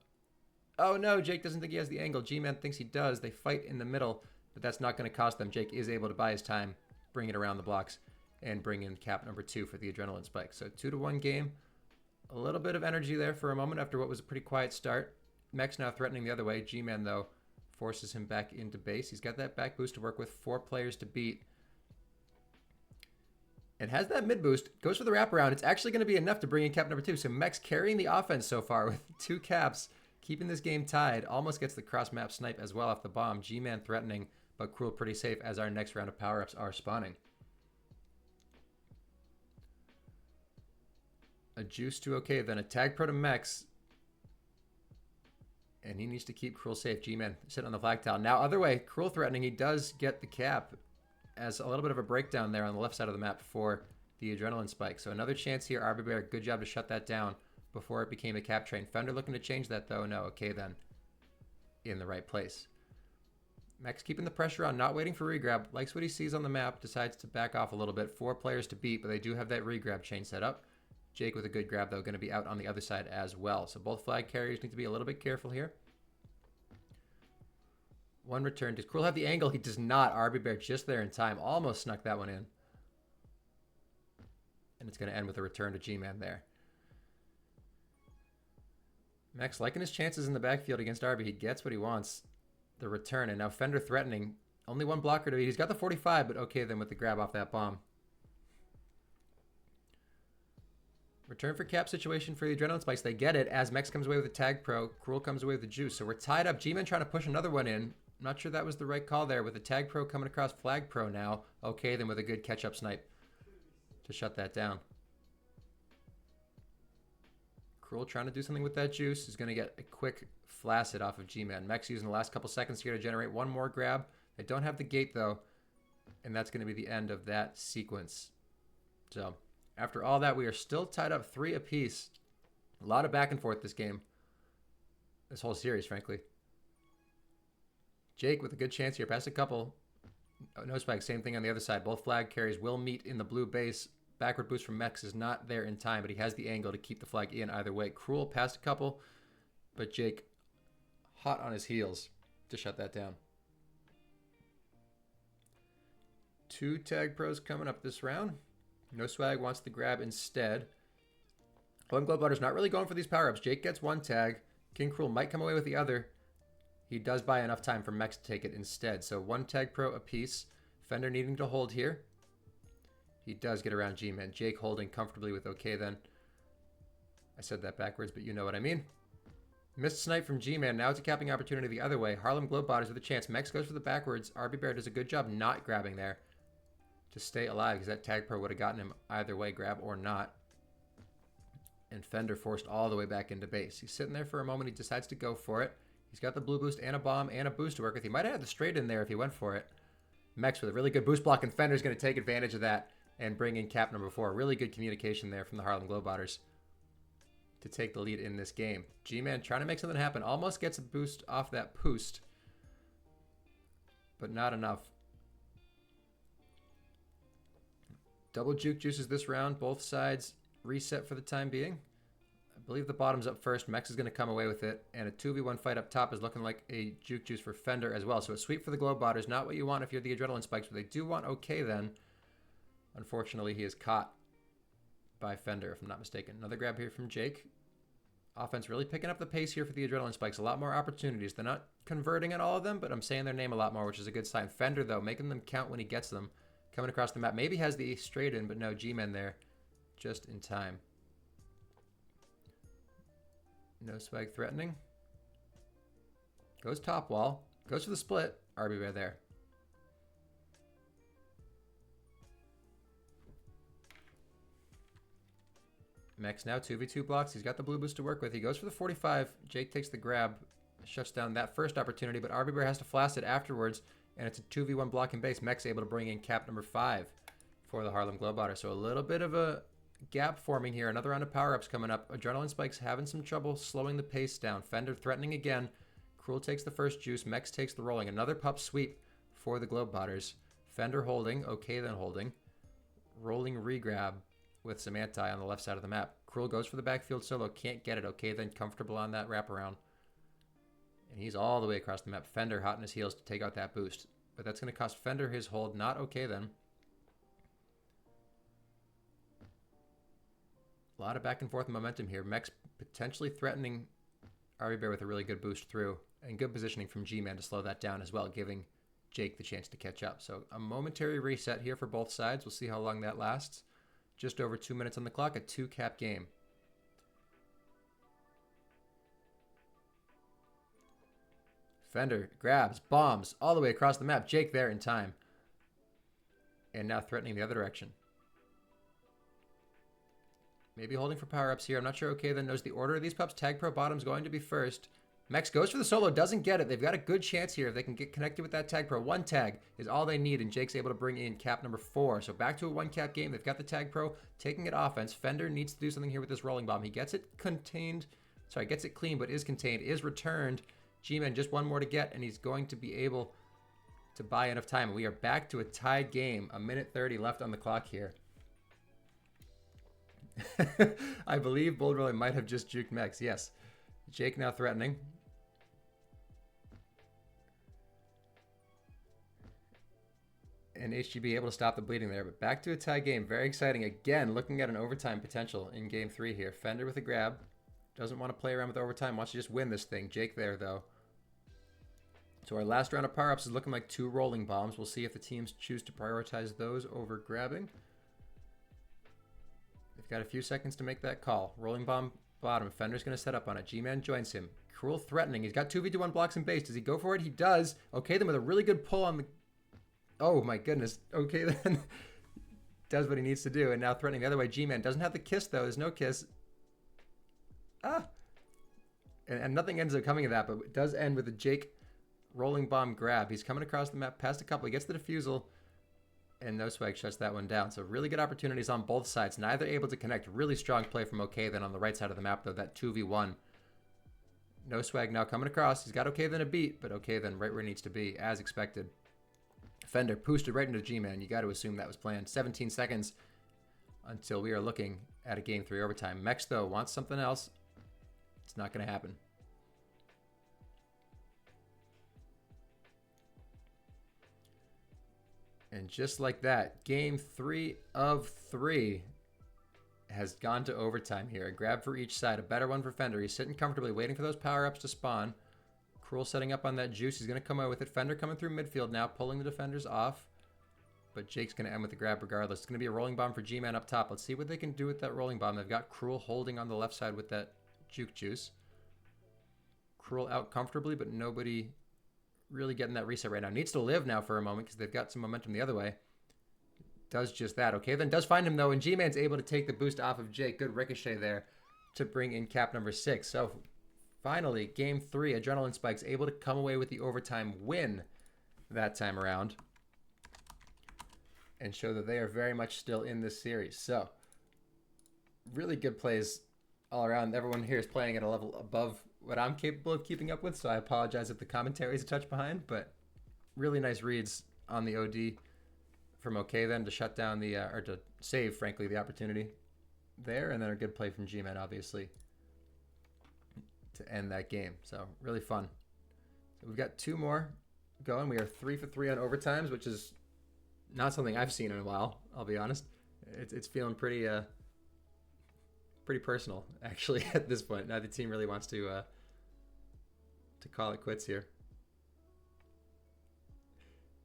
Oh, no. Jake doesn't think he has the angle. G-Man thinks he does. They fight in the middle. But that's not going to cost them. Jake is able to buy his time, bring it around the blocks, and bring in cap number 2 for the Adrenaline Spike. So 2-1 game. A little bit of energy there for a moment after what was a pretty quiet start. Mex now threatening the other way. G-Man, though, forces him back into base. He's got that back boost to work with. 4 players to beat. And has that mid boost. Goes for the wraparound. It's actually going to be enough to bring in cap number 2. So Mex carrying the offense so far with 2 caps. Keeping this game tied. Almost gets the cross-map snipe as well off the bomb. G-Man threatening, but Cruel pretty safe as our next round of power-ups are spawning. A juice to Okay, then a tag pro to Mex. And he needs to keep Cruel safe. G-Man sitting on the flag tile. Now, other way, Cruel threatening. He does get the cap as a little bit of a breakdown there on the left side of the map for the Adrenaline Spike. So another chance here. RB Bear, good job to shut that down before it became a cap train. Fender looking to change that, though. No, Okay, then in the right place. Mex keeping the pressure on, not waiting for regrab. Likes what he sees on the map, decides to back off a little bit. 4 players to beat, but they do have that regrab chain set up. Jake with a good grab, though, going to be out on the other side as well. So both flag carriers need to be a little bit careful here. One return. Does Cruel have the angle? He does not. RB Bear just there in time. Almost snuck that one in. And it's going to end with a return to G-Man there. Mex liking his chances in the backfield against RB. He gets what he wants. The return, and now Fender threatening. Only one blocker to beat. He's got the 45, but Okay then with the grab off that bomb. Return for cap situation for the Adrenaline Spikes. They get it as Mex comes away with the tag pro. Cruel comes away with the juice. So we're tied up. G-Man trying to push another one in. I'm not sure that was the right call there with the tag pro coming across flag pro now. Okay then with a good catch-up snipe to shut that down. Cruel trying to do something with that juice. Is going to get a quick flaccid off of G-Man. Mex using the last couple seconds here to generate one more grab. They don't have the gate, though. And that's going to be the end of that sequence. So, after all that, we are still tied up 3 apiece. A lot of back and forth this game. This whole series, frankly. Jake with a good chance here. Past a couple. No spike. Same thing on the other side. Both flag carries will meet in the blue base. Backward boost from Mex is not there in time, but he has the angle to keep the flag in either way. Cruel past a couple, but Jake hot on his heels to shut that down. 2 tag pros coming up this round. No swag wants the grab instead. GlobeBotters not really going for these power-ups. Jake gets 1 tag. King Cruel might come away with the other. He does buy enough time for Mex to take it instead. So 1 tag pro apiece. Fender needing to hold here. He does get around G-Man. Jake holding comfortably with Okay then. I said that backwards, but you know what I mean. Missed snipe from G-Man. Now it's a capping opportunity the other way. Harlem GlobeBotters with a chance. Mex goes for the backwards. RB Bear does a good job not grabbing there to stay alive because that tag pro would have gotten him either way, grab or not. And Fender forced all the way back into base. He's sitting there for a moment. He decides to go for it. He's got the blue boost and a bomb and a boost to work with. He might have had the straight in there if he went for it. Mex with a really good boost block, and Fender's going to take advantage of that and bring in cap number 4. Really good communication there from the Harlem GlobeBotters to take the lead in this game. G-Man trying to make something happen. Almost gets a boost off that boost, but not enough. Double juke juices this round. Both sides reset for the time being. believe the bottom's up first. Mex is going to come away with it. And a 2v1 fight up top is looking like a juke juice for Fender as well. So a sweep for the GlobeBotters. Not what you want if you're the Adrenaline Spikes, but they do want okay then. Unfortunately, he is caught by Fender, if I'm not mistaken. Another grab here from Jake. Offense really picking up the pace here for the Adrenaline Spikes. A lot more opportunities. They're not converting on all of them, but I'm saying their name a lot more, which is a good sign. Fender, though, making them count when he gets them. Coming across the map. Maybe has the straight in, but no, G-Men there just in time. No swag threatening. Goes top wall. Goes for the split. RB right there. Mex now 2v2 blocks. He's got the blue boost to work with. He goes for the 45. Jake takes the grab. Shuts down that first opportunity, but RB Bear has to flash it afterwards. And it's a 2v1 block and base. Mex able to bring in cap number 5 for the Harlem GlobeBotters. So a little bit of a gap forming here. Another round of power-ups coming up. Adrenaline Spikes having some trouble slowing the pace down. Fender threatening again. Cruel takes the first juice. Mex takes the rolling. Another pup sweep for the GlobeBotters. Fender holding. Okay then holding. Rolling regrab with some anti on the left side of the map. Cruel goes for the backfield solo. Can't get it. Okay then comfortable on that wraparound. And he's all the way across the map. Fender hot in his heels to take out that boost. But that's going to cost Fender his hold. Not okay then. A lot of back and forth momentum here. Mex potentially threatening RB Bear with a really good boost through. And good positioning from G-Man to slow that down as well, giving Jake the chance to catch up. So a momentary reset here for both sides. We'll see how long that lasts. Just over 2 minutes on the clock. A 2-cap game. Fender grabs, bombs, all the way across the map. Jake there in time. And now threatening the other direction. Maybe holding for power-ups here. I'm not sure. Okay, then knows the order of these pups. Tag Pro bottom's going to be first. Mex goes for the solo, doesn't get it. They've got a good chance here if they can get connected with that Tag Pro. One tag is all they need, and Jake's able to bring in cap number 4. So back to a 1-cap game. They've got the Tag Pro taking it offense. Fender needs to do something here with this rolling bomb. He gets it contained. Sorry, gets it clean, but is contained, is returned. G-Man just one more to get, and he's going to be able to buy enough time. We are back to a tied game. 1:30 left on the clock here. I believe Bold Rolling might have just juked Mex. Yes. Jake now threatening. And HGB able to stop the bleeding there. But back to a tie game. Very exciting. Again, looking at an overtime potential in game 3 here. Fender with a grab. Doesn't want to play around with overtime. Wants to just win this thing. Jake there, though. So our last round of power-ups is looking like 2 rolling bombs. We'll see if the teams choose to prioritize those over grabbing. They've got a few seconds to make that call. Rolling bomb bottom. Fender's going to set up on it. G-Man joins him. Cruel threatening. He's got 2v1 blocks and base. Does he go for it? He does. Okay, then with a really good pull on the... Oh, my goodness. Okay, then. Does what he needs to do. And now threatening the other way. G-Man doesn't have the kiss, though. There's no kiss. Ah. And nothing ends up coming of that, but it does end with a Jake rolling bomb grab. He's coming across the map past a couple. He gets the defusal. And No Swag shuts that one down. So really good opportunities on both sides. Neither able to connect. Really strong play from OK then on the right side of the map, though. That 2v1. No Swag now coming across. He's got OK then a beat, but OK then right where he needs to be, as expected. Fender boosted right into G-Man. You got to assume that was planned. 17 seconds until we are looking at a game 3 overtime. Mex, though, wants something else. It's not going to happen. And just like that, game 3 of 3 has gone to overtime here. A grab for each side. A better one for Fender. He's sitting comfortably, waiting for those power-ups to spawn. Cruel setting up on that juice. He's going to come out with it. Fender coming through midfield now, pulling the defenders off. But Jake's going to end with the grab regardless. It's going to be a rolling bomb for G-Man up top. Let's see what they can do with that rolling bomb. They've got Cruel holding on the left side with that juke juice. Cruel out comfortably, but nobody really getting that reset right now. Needs to live now for a moment because they've got some momentum the other way. Does just that. Okay, then does find him, though, and G-Man's able to take the boost off of Jake. Good ricochet there to bring in cap number 6. So finally, game 3, Adrenaline Spikes able to come away with the overtime win that time around and show that they are very much still in this series. So really good plays all around. Everyone here is playing at a level above what I'm capable of keeping up with, so I apologize if the commentary is a touch behind, but really nice reads on the OD from OK then to shut down the, or to save, frankly, the opportunity there, and then a good play from G-Man, obviously, to end that game. So really fun. So we've got 2 more going. We are 3 for 3 on overtimes, which is not something I've seen in a while, I'll be honest. It's feeling pretty personal, actually, at this point. Now the team really wants to call it quits here.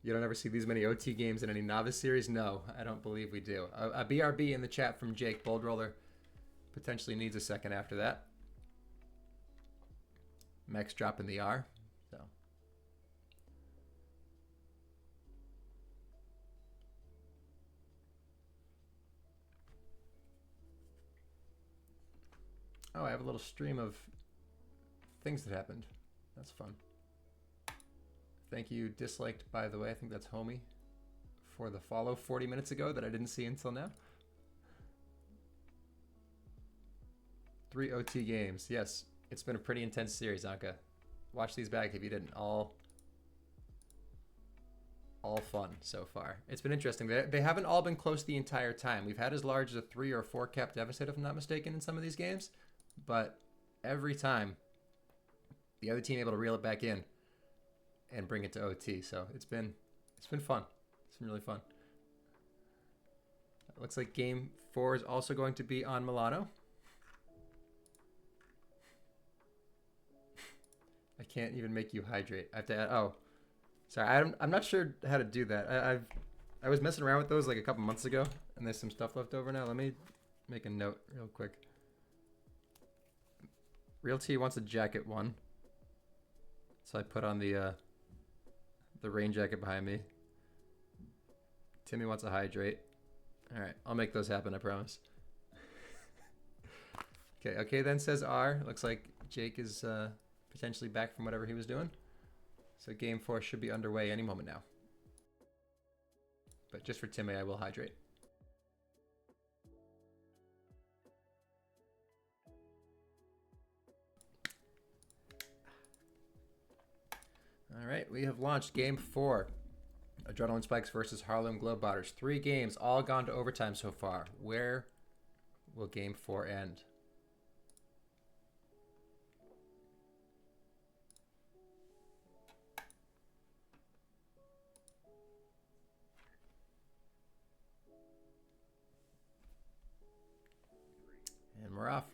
You don't ever see these many OT games in any novice series? No, I don't believe we do. A BRB in the chat from Jake. Bold Roller potentially needs a second after that. Max dropping the R. So. Oh, I have a little stream of things that happened. That's fun. Thank you, Disliked, by the way. I think that's Homie for the follow 40 minutes ago that I didn't see until now. 3 OT games. Yes, it's been a pretty intense series, Anka. Watch these back if you didn't. All fun so far. It's been interesting. They haven't all been close the entire time. We've had as large as a 3 or 4 cap deficit, if I'm not mistaken, in some of these games. But every time, the other team able to reel it back in and bring it to OT. So it's been fun. It's been really fun. It looks like game 4 is also going to be on Milano. I can't even make you hydrate. I have to add, oh, sorry. I'm not sure how to do that. I was messing around with those like a couple months ago, and there's some stuff left over now. Let me make a note real quick. Real T wants a jacket 1. So I put on the rain jacket behind me. Timmy wants a hydrate. All right, I'll make those happen, I promise. Okay then, says R. Looks like Jake is potentially back from whatever he was doing. So game 4 should be underway any moment now. But just for Timmy, I will hydrate. All right, we have launched game 4. Adrenaline Spikes versus Harlem GlobeBotters. 3 games, all gone to overtime so far. Where will game 4 end? And we're off.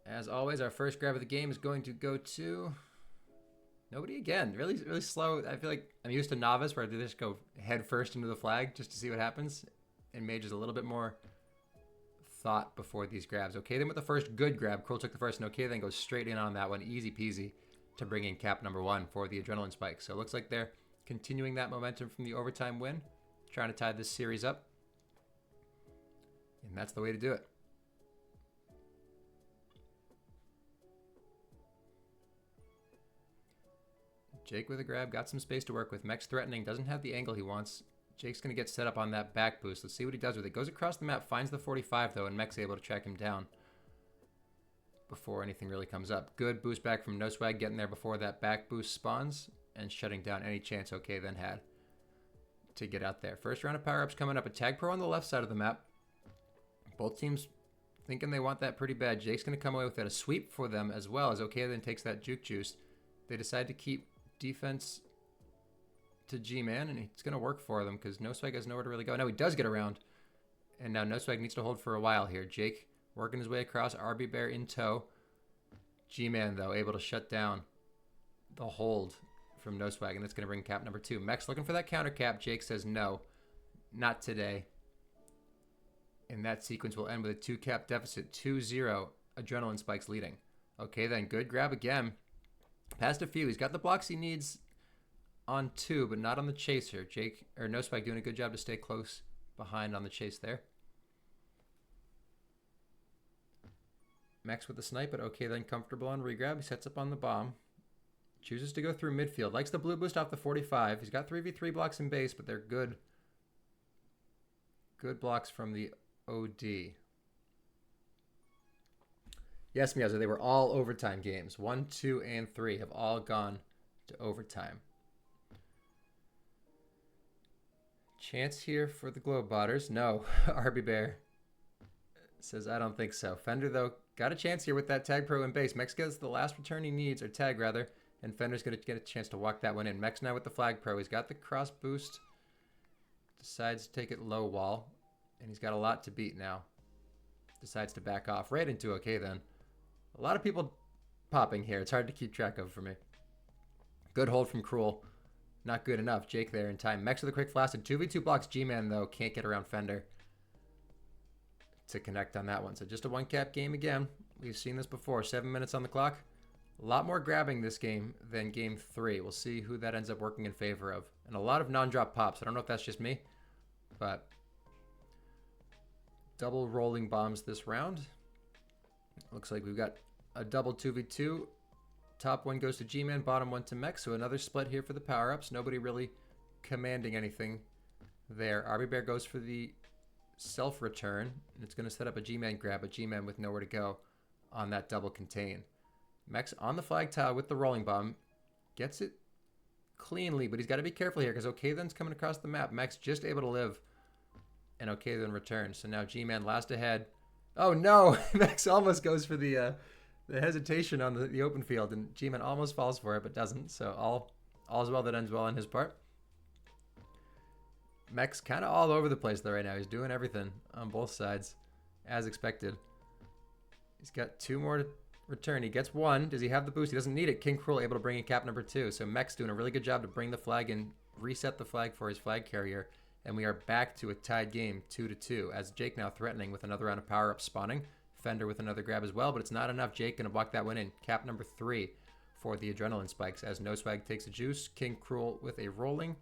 As always, our first grab of the game is going to go to nobody again. Really, really slow. I feel like I'm used to novice where I do this, go head first into the flag just to see what happens. And Mage is a little bit more thought before these grabs. Okay, then with the first good grab, Kroll took the first, and okay, then goes straight in on that one, easy peasy, to bring in cap number 1 for the Adrenaline Spike. So it looks like they're continuing that momentum from the overtime win, trying to tie this series up. And that's the way to do it. Jake with a grab, got some space to work with. Mech's threatening, doesn't have the angle he wants. Jake's going to get set up on that back boost. Let's see what he does with it. Goes across the map, finds the 45 though, and Mech's able to track him down before anything really comes up. Good boost back from No Swag, getting there before that back boost spawns and shutting down any chance OK then had to get out there. First round of power-ups coming up. A Tag Pro on the left side of the map. Both teams thinking they want that pretty bad. Jake's going to come away with that. A sweep for them as well as OK then takes that juke juice. They decide to keep defense to G-Man, and it's going to work for them because No Swag has nowhere to really go. Now he does get around, and now No Swag needs to hold for a while here. Jake working his way across, RB Bear in tow. G-Man, though, able to shut down the hold from No Swag, and that's going to bring cap number 2. Mech's looking for that counter cap. Jake says no, not today. And that sequence will end with a 2 cap deficit, 2-0, Adrenaline Spikes leading. Okay, then, good grab again. Passed a few. He's got the blocks he needs on 2, but not on the chaser. Jake, or No Spike, doing a good job to stay close behind on the chase there. Max with the snipe, but okay, then comfortable on regrab. He sets up on the bomb. Chooses to go through midfield. Likes the blue boost off the 45. He's got 3v3 blocks in base, but they're good. Good blocks from the OD. Yes, Miazo, they were all overtime games. 1, 2, and 3 have all gone to overtime. Chance here for the GlobeBotters. No, RB Bear Says, I don't think so. Fender, though, got a chance here with that tag pro in base. Mex gets the last return he needs, or tag rather, and Fender's going to get a chance to walk that one in. Mex now with the flag pro. He's got the cross boost. Decides to take it low wall, and he's got a lot to beat now. Decides to back off right into okay then. A lot of people popping here. It's hard to keep track of for me. Good hold from Cruel. Not good enough. Jake there in time. Mex with a quick flaccid. 2v2 blocks. G-Man, though, can't get around Fender to connect on that one. So just a one-cap game again. We've seen this before. 7 minutes on the clock. A lot more grabbing this game than game 3. We'll see who that ends up working in favor of. And a lot of non-drop pops. I don't know if that's just me, but double rolling bombs this round. Looks like we've got a double 2v2. Top one goes to G-Man, bottom one to Mex. So another split here for the power-ups. Nobody really commanding anything there. Arby Bear goes for the self-return, and it's going to set up a G-Man grab, but G-Man with nowhere to go on that double contain. Mex on the flag tile with the rolling bomb. Gets it cleanly, but he's got to be careful here because okay then's coming across the map. Mex just able to live, and okay then returns. So now G-Man last ahead. Oh no! Mex almost goes for the hesitation on the open field, and G-Man almost falls for it, but doesn't. So all's well that ends well on his part. Mex kind of all over the place though right now. He's doing everything on both sides, as expected. He's got 2 more to return. He gets 1. Does he have the boost? He doesn't need it. King Cruel able to bring in cap number 2. So Mex doing a really good job to bring the flag in, reset the flag for his flag carrier, and we are back to a tied game, 2-2, as Jake now threatening with another round of power-up spawning. Fender with another grab as well, but it's not enough. Jake going to block that one in. Cap number 3 for the adrenaline spikes as No Swag takes a juice. King Cruel with a rolling.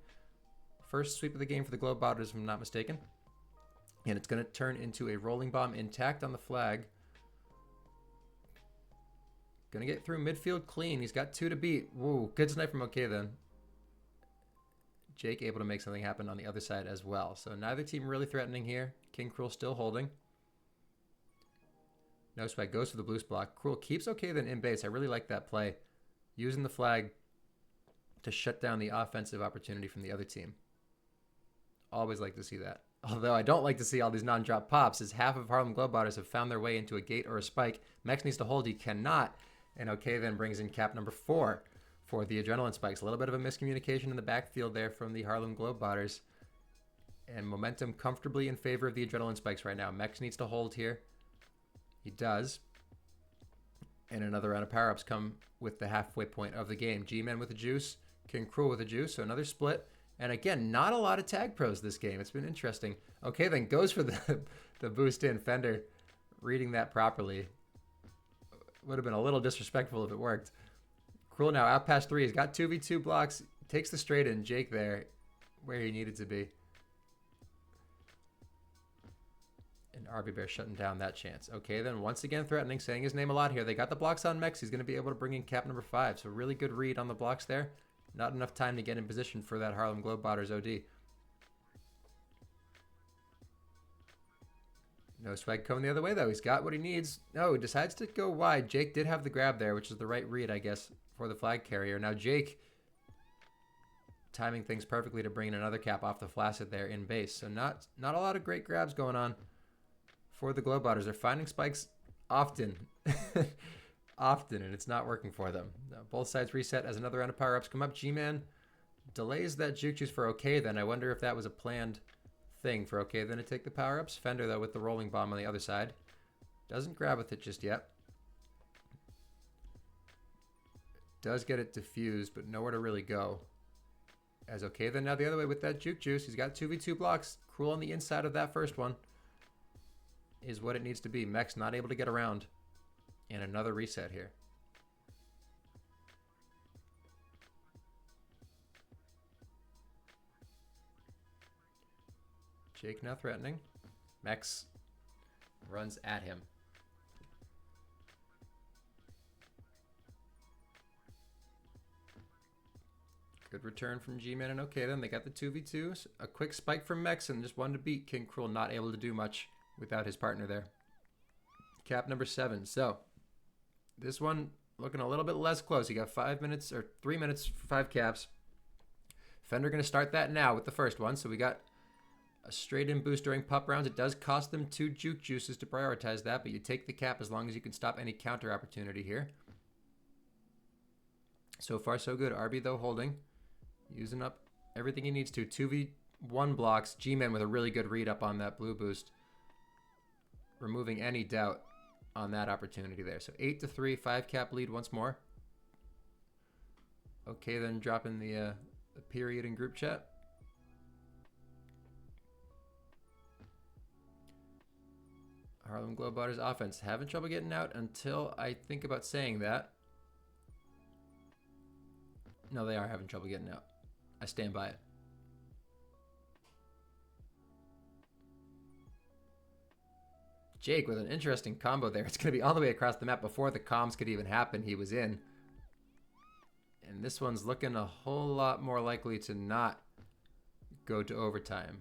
First sweep of the game for the GlobeBotters, if I'm not mistaken. And it's going to turn into a rolling bomb intact on the flag. Going to get through midfield clean. He's got 2 to beat. Woo, good snipe from okay then. Jake able to make something happen on the other side as well. So neither team really threatening here. King Cruel still holding. No Swag goes for the boost block. Cruel keeps okay then in base. I really like that play. Using the flag to shut down the offensive opportunity from the other team. Always like to see that. Although I don't like to see all these non-drop pops, as half of Harlem GlobeBotters have found their way into a gate or a spike. Mex needs to hold. He cannot. And okay then brings in cap number 4 for the adrenaline spikes. A little bit of a miscommunication in the backfield there from the Harlem GlobeBotters. And momentum comfortably in favor of the adrenaline spikes right now. Mex needs to hold here. He does. And another round of power-ups come with the halfway point of the game. G-Man with a juice. King Cruel with a juice. So another split. And again, not a lot of tag pros this game. It's been interesting. Okay, then goes for the boost in. Fender reading that properly. Would have been a little disrespectful if it worked. Cruel now out past 3. He's got 2v2 blocks. Takes the straight in. Jake there where he needed to be. And Arby Bear shutting down that chance. Okay, then once again threatening, saying his name a lot here. They got the blocks on Mex. He's going to be able to bring in cap number 5. So really good read on the blocks there. Not enough time to get in position for that Harlem GlobeBotters OD. No Swag coming the other way, though. He's got what he needs. No, he decides to go wide. Jake did have the grab there, which is the right read, I guess, for the flag carrier. Now Jake timing things perfectly to bring in another cap off the flaccid there in base. So not a lot of great grabs going on for the GlobeBotters. They're finding spikes often. Often, and it's not working for them. Now, both sides reset as another round of power-ups come up. G-Man delays that juke juice for okay then. I wonder if that was a planned thing for okay then to take the power-ups. Fender, though, with the rolling bomb on the other side. Doesn't grab with it just yet. Does get it diffused, but nowhere to really go. As okay then now the other way with that juke juice. He's got 2v2 blocks. Cruel on the inside of that first one is what it needs to be. Mex not able to get around. And another reset here. Jake now threatening. Mex runs at him. Good return from G-Man and okay then. They got the 2v2s. A quick spike from Mex and just one to beat. King Cruel not able to do much without his partner there. Cap number 7. So this one looking a little bit less close. You got 5 minutes or 3 minutes for 5 caps. Fender going to start that now with the first one. So we got a straight in boost during pup rounds. It does cost them 2 juke juices to prioritize that, but you take the cap as long as you can stop any counter opportunity here. So far, so good. RB, though, holding. Using up everything he needs to. 2v1 blocks. G-Man with a really good read up on that blue boost. Removing any doubt on that opportunity there. So 8-3, 5 cap lead once more. Okay, then dropping the period in group chat. Harlem GlobeBotters offense. Having trouble getting out until I think about saying that. No, they are having trouble getting out. I stand by it. Jake with an interesting combo there. It's going to be all the way across the map. Before the comms could even happen, he was in. And this one's looking a whole lot more likely to not go to overtime.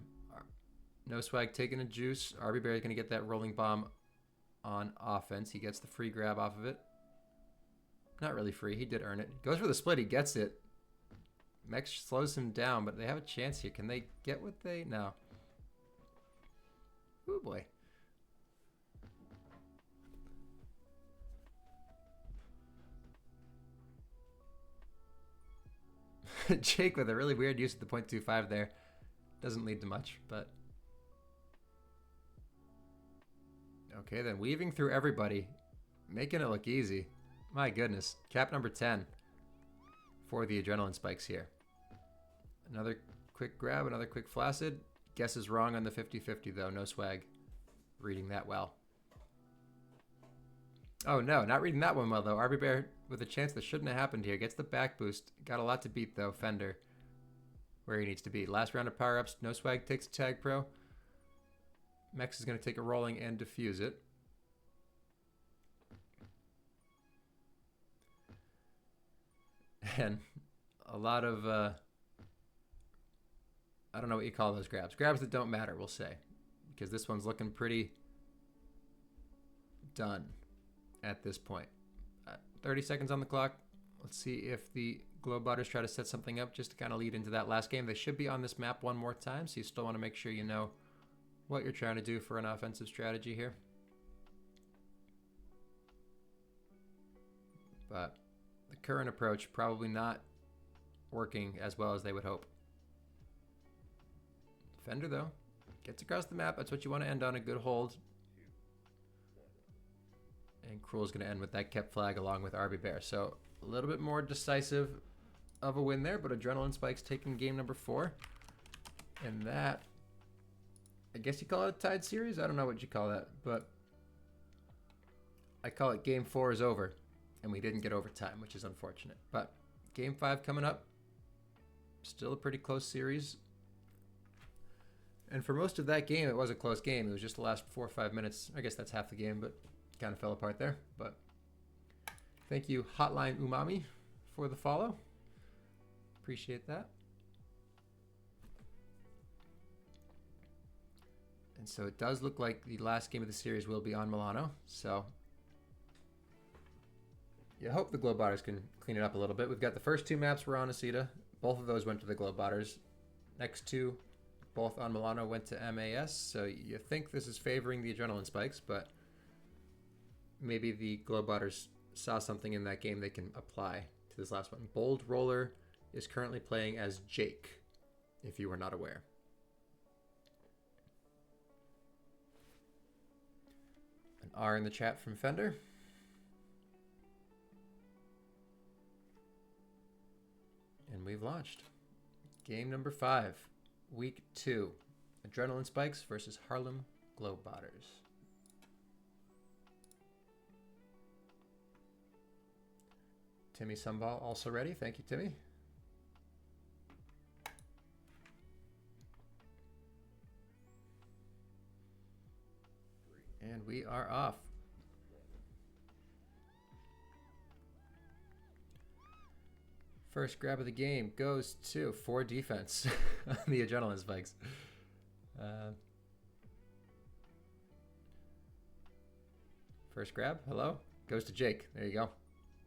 No swag taking a juice. RB Bear is going to get that rolling bomb on offense. He gets the free grab off of it. Not really free. He did earn it. Goes for the split. He gets it. Mex slows him down, but they have a chance here. Can they get what they... No. Oh, boy. Jake with a really weird use of the .25 there. Doesn't lead to much, but... Okay, then weaving through everybody. Making it look easy. My goodness. Cap number 10 for the adrenaline spikes here. Another quick grab, another quick flaccid. Guess is wrong on the 50-50 though. No swag. Reading that well. Oh no, not reading that one well though. RB Bear with a chance that shouldn't have happened here. Gets the back boost. Got a lot to beat though. Fender where he needs to be. Last round of power-ups. No swag takes a tag pro. Mex is going to take a rolling and defuse it. And a lot of, I don't know what you call those grabs. Grabs that don't matter, we'll say. Because this one's looking pretty done at this point. 30 seconds on the clock. Let's see if the GlobeBotters try to set something up just to kind of lead into that last game. They should be on this map one more time, so you still want to make sure you know what you're trying to do for an offensive strategy here. But the current approach probably not working as well as they would hope. Fender, though, gets across the map. That's what you want to end on, a good hold. And Cruel's going to end with that kept flag along with RB Bear. So a little bit more decisive of a win there, but Adrenaline Spikes taking game number 4. And that, I guess you call it a tied series? I don't know what you call that, but I call it game 4 is over. And we didn't get overtime, which is unfortunate. But game 5 coming up. Still a pretty close series. And for most of that game, it was a close game. It was just the last 4 or 5 minutes. I guess that's half the game, but kind of fell apart there. But thank you, Hotline Umami, for the follow. Appreciate that. And so it does look like the last game of the series will be on Milano. So you hope the GlobeBotters can clean it up a little bit. We've got the first 2 maps were on Asita. Both of those went to the GlobeBotters. Next 2, both on Milano, went to MAS. So you think this is favoring the Adrenaline Spikes, but maybe the GlobeBotters saw something in that game they can apply to this last one. Bold Roller is currently playing as Jake, if you were not aware. An R in the chat from Fender. And we've launched. Game number 5, week 2. Adrenaline Spikes versus Harlem GlobeBotters. Timmy Sumball also ready. Thank you, Timmy. And we are off. First grab of the game goes to 4 defense on the Adrenaline Spikes. First grab, hello, goes to Jake. There you go.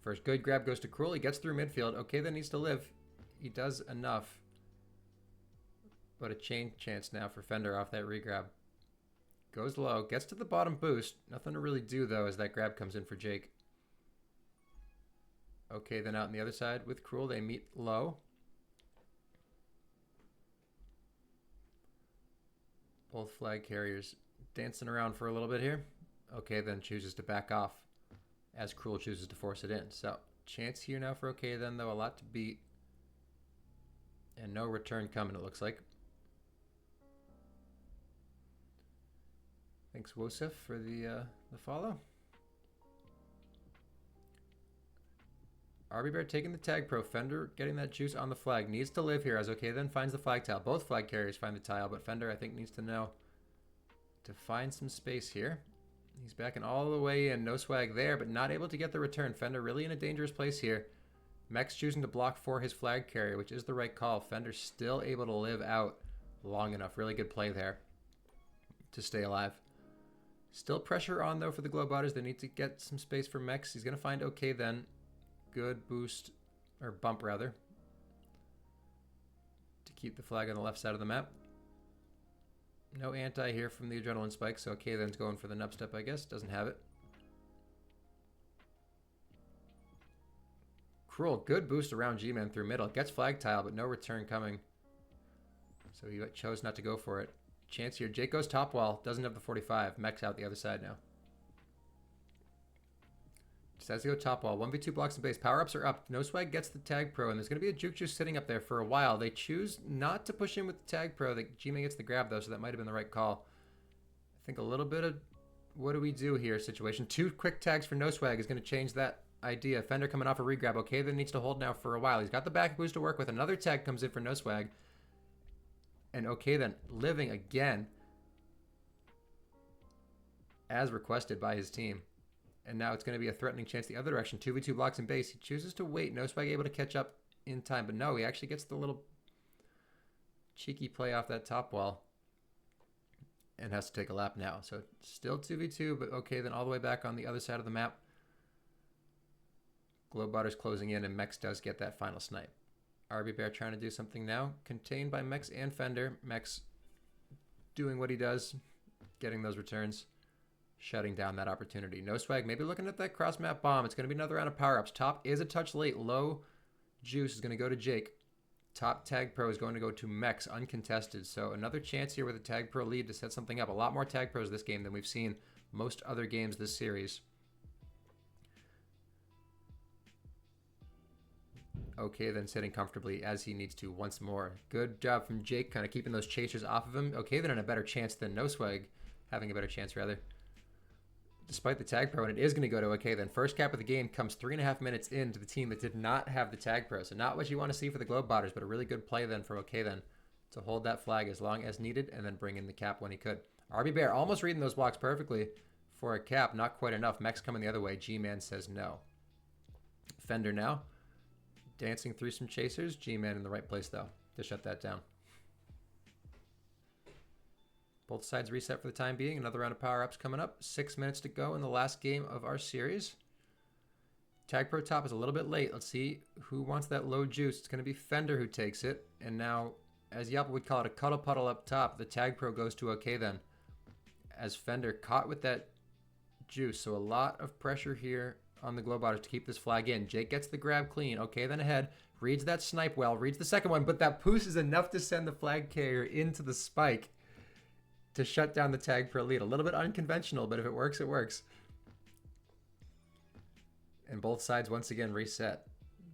First good grab goes to Cruel. He gets through midfield. Okay, that needs to live. He does enough. but a chain chance now for Fender off that regrab. Goes low, gets to the bottom boost. Nothing to really do though as that grab comes in for Jake. Okay, then out on the other side with Cruel, they meet low. Both flag carriers dancing around for a little bit here. Okay, then chooses to back off as Cruel chooses to force it in. So, chance here now for okay then, though. A lot to beat. And no return coming, it looks like. Thanks, Wosef, for the follow. RB Bear taking the tag pro. Fender getting that juice on the flag. Needs to live here as okay then finds the flag tile. Both flag carriers find the tile, but Fender, I think, needs to know to find some space here. He's backing all the way in. No swag there, but not able to get the return. Fender really in a dangerous place here. Mex choosing to block for his flag carrier, which is the right call. Fender still able to live out long enough. Really good play there to stay alive. Still pressure on, though, for the GlobeBotters. They need to get some space for Mex. He's going to find okay then. Good boost, or bump rather, to keep the flag on the left side of the map. No anti here from the adrenaline spike, so okay then's going for the nub step, I guess. Doesn't have it. Cruel, good boost around G-Man through middle. Gets flag tile, but no return coming. So he chose not to go for it. Chance here. Jake goes top wall. Doesn't have the 45. Mex out the other side now. Just has to go top wall. 1v2 blocks and base. Power-ups are up. No swag gets the tag pro, and there's going to be a juke juice sitting up there for a while. They choose not to push in with the tag pro. The G-Man gets the grab, though, so that might have been the right call. I think a little bit of what do we do here situation. 2 quick tags for no swag is going to change that idea. Fender coming off a regrab. Okay, then needs to hold now for a while. He's got the back boost to work with. Another tag comes in for no swag. And okay, then living again as requested by his team. And now it's going to be a threatening chance the other direction. 2v2 blocks and base. He chooses to wait. No swag able to catch up in time. But no, he actually gets the little cheeky play off that top wall. And has to take a lap now. So still 2v2, but okay, then all the way back on the other side of the map. GlobeBotters closing in, and Mex does get that final snipe. RB Bear trying to do something now. Contained by Mex and Fender. Mex doing what he does. Getting those returns. Shutting down that opportunity. No swag. Maybe looking at that cross map bomb. It's going to be another round of power-ups. Top is a touch late. Low juice is going to go to Jake. Top tag pro is going to go to Mex uncontested. So another chance here with a tag pro lead to set something up. A lot more tag pros this game than we've seen most other games this series. Okay, then sitting comfortably as he needs to once more. Good job from Jake, kind of keeping those chasers off of him. Okay, then in a better chance than no swag. Having a better chance, rather. Despite the tag pro, and it is going to go to okay, then first cap of the game comes 3.5 minutes into the team that did not have the tag pro. So not what you want to see for the GlobeBotters, but a really good play then for okay then to hold that flag as long as needed and then bring in the cap when he could. RB Bear almost reading those blocks perfectly for a cap. Not quite enough. Mex coming the other way. G-Man says no. Fender now. Dancing through some chasers. G-Man in the right place, though, to shut that down. Both sides reset for the time being. Another round of power-ups coming up. 6 minutes to go in the last game of our series. Tag Pro top is a little bit late. Let's see who wants that low juice. It's going to be Fender who takes it. And now, as Yappa would call it, a cuddle puddle up top. The Tag Pro goes to okay then. As Fender caught with that juice. So a lot of pressure here on the GlobeBotters to keep this flag in. Jake gets the grab clean. Okay, then ahead. Reads that snipe well. Reads the second one. But that boost is enough to send the flag carrier into the spike to shut down the tag pro lead. A little bit unconventional, but if it works, it works. And both sides once again reset.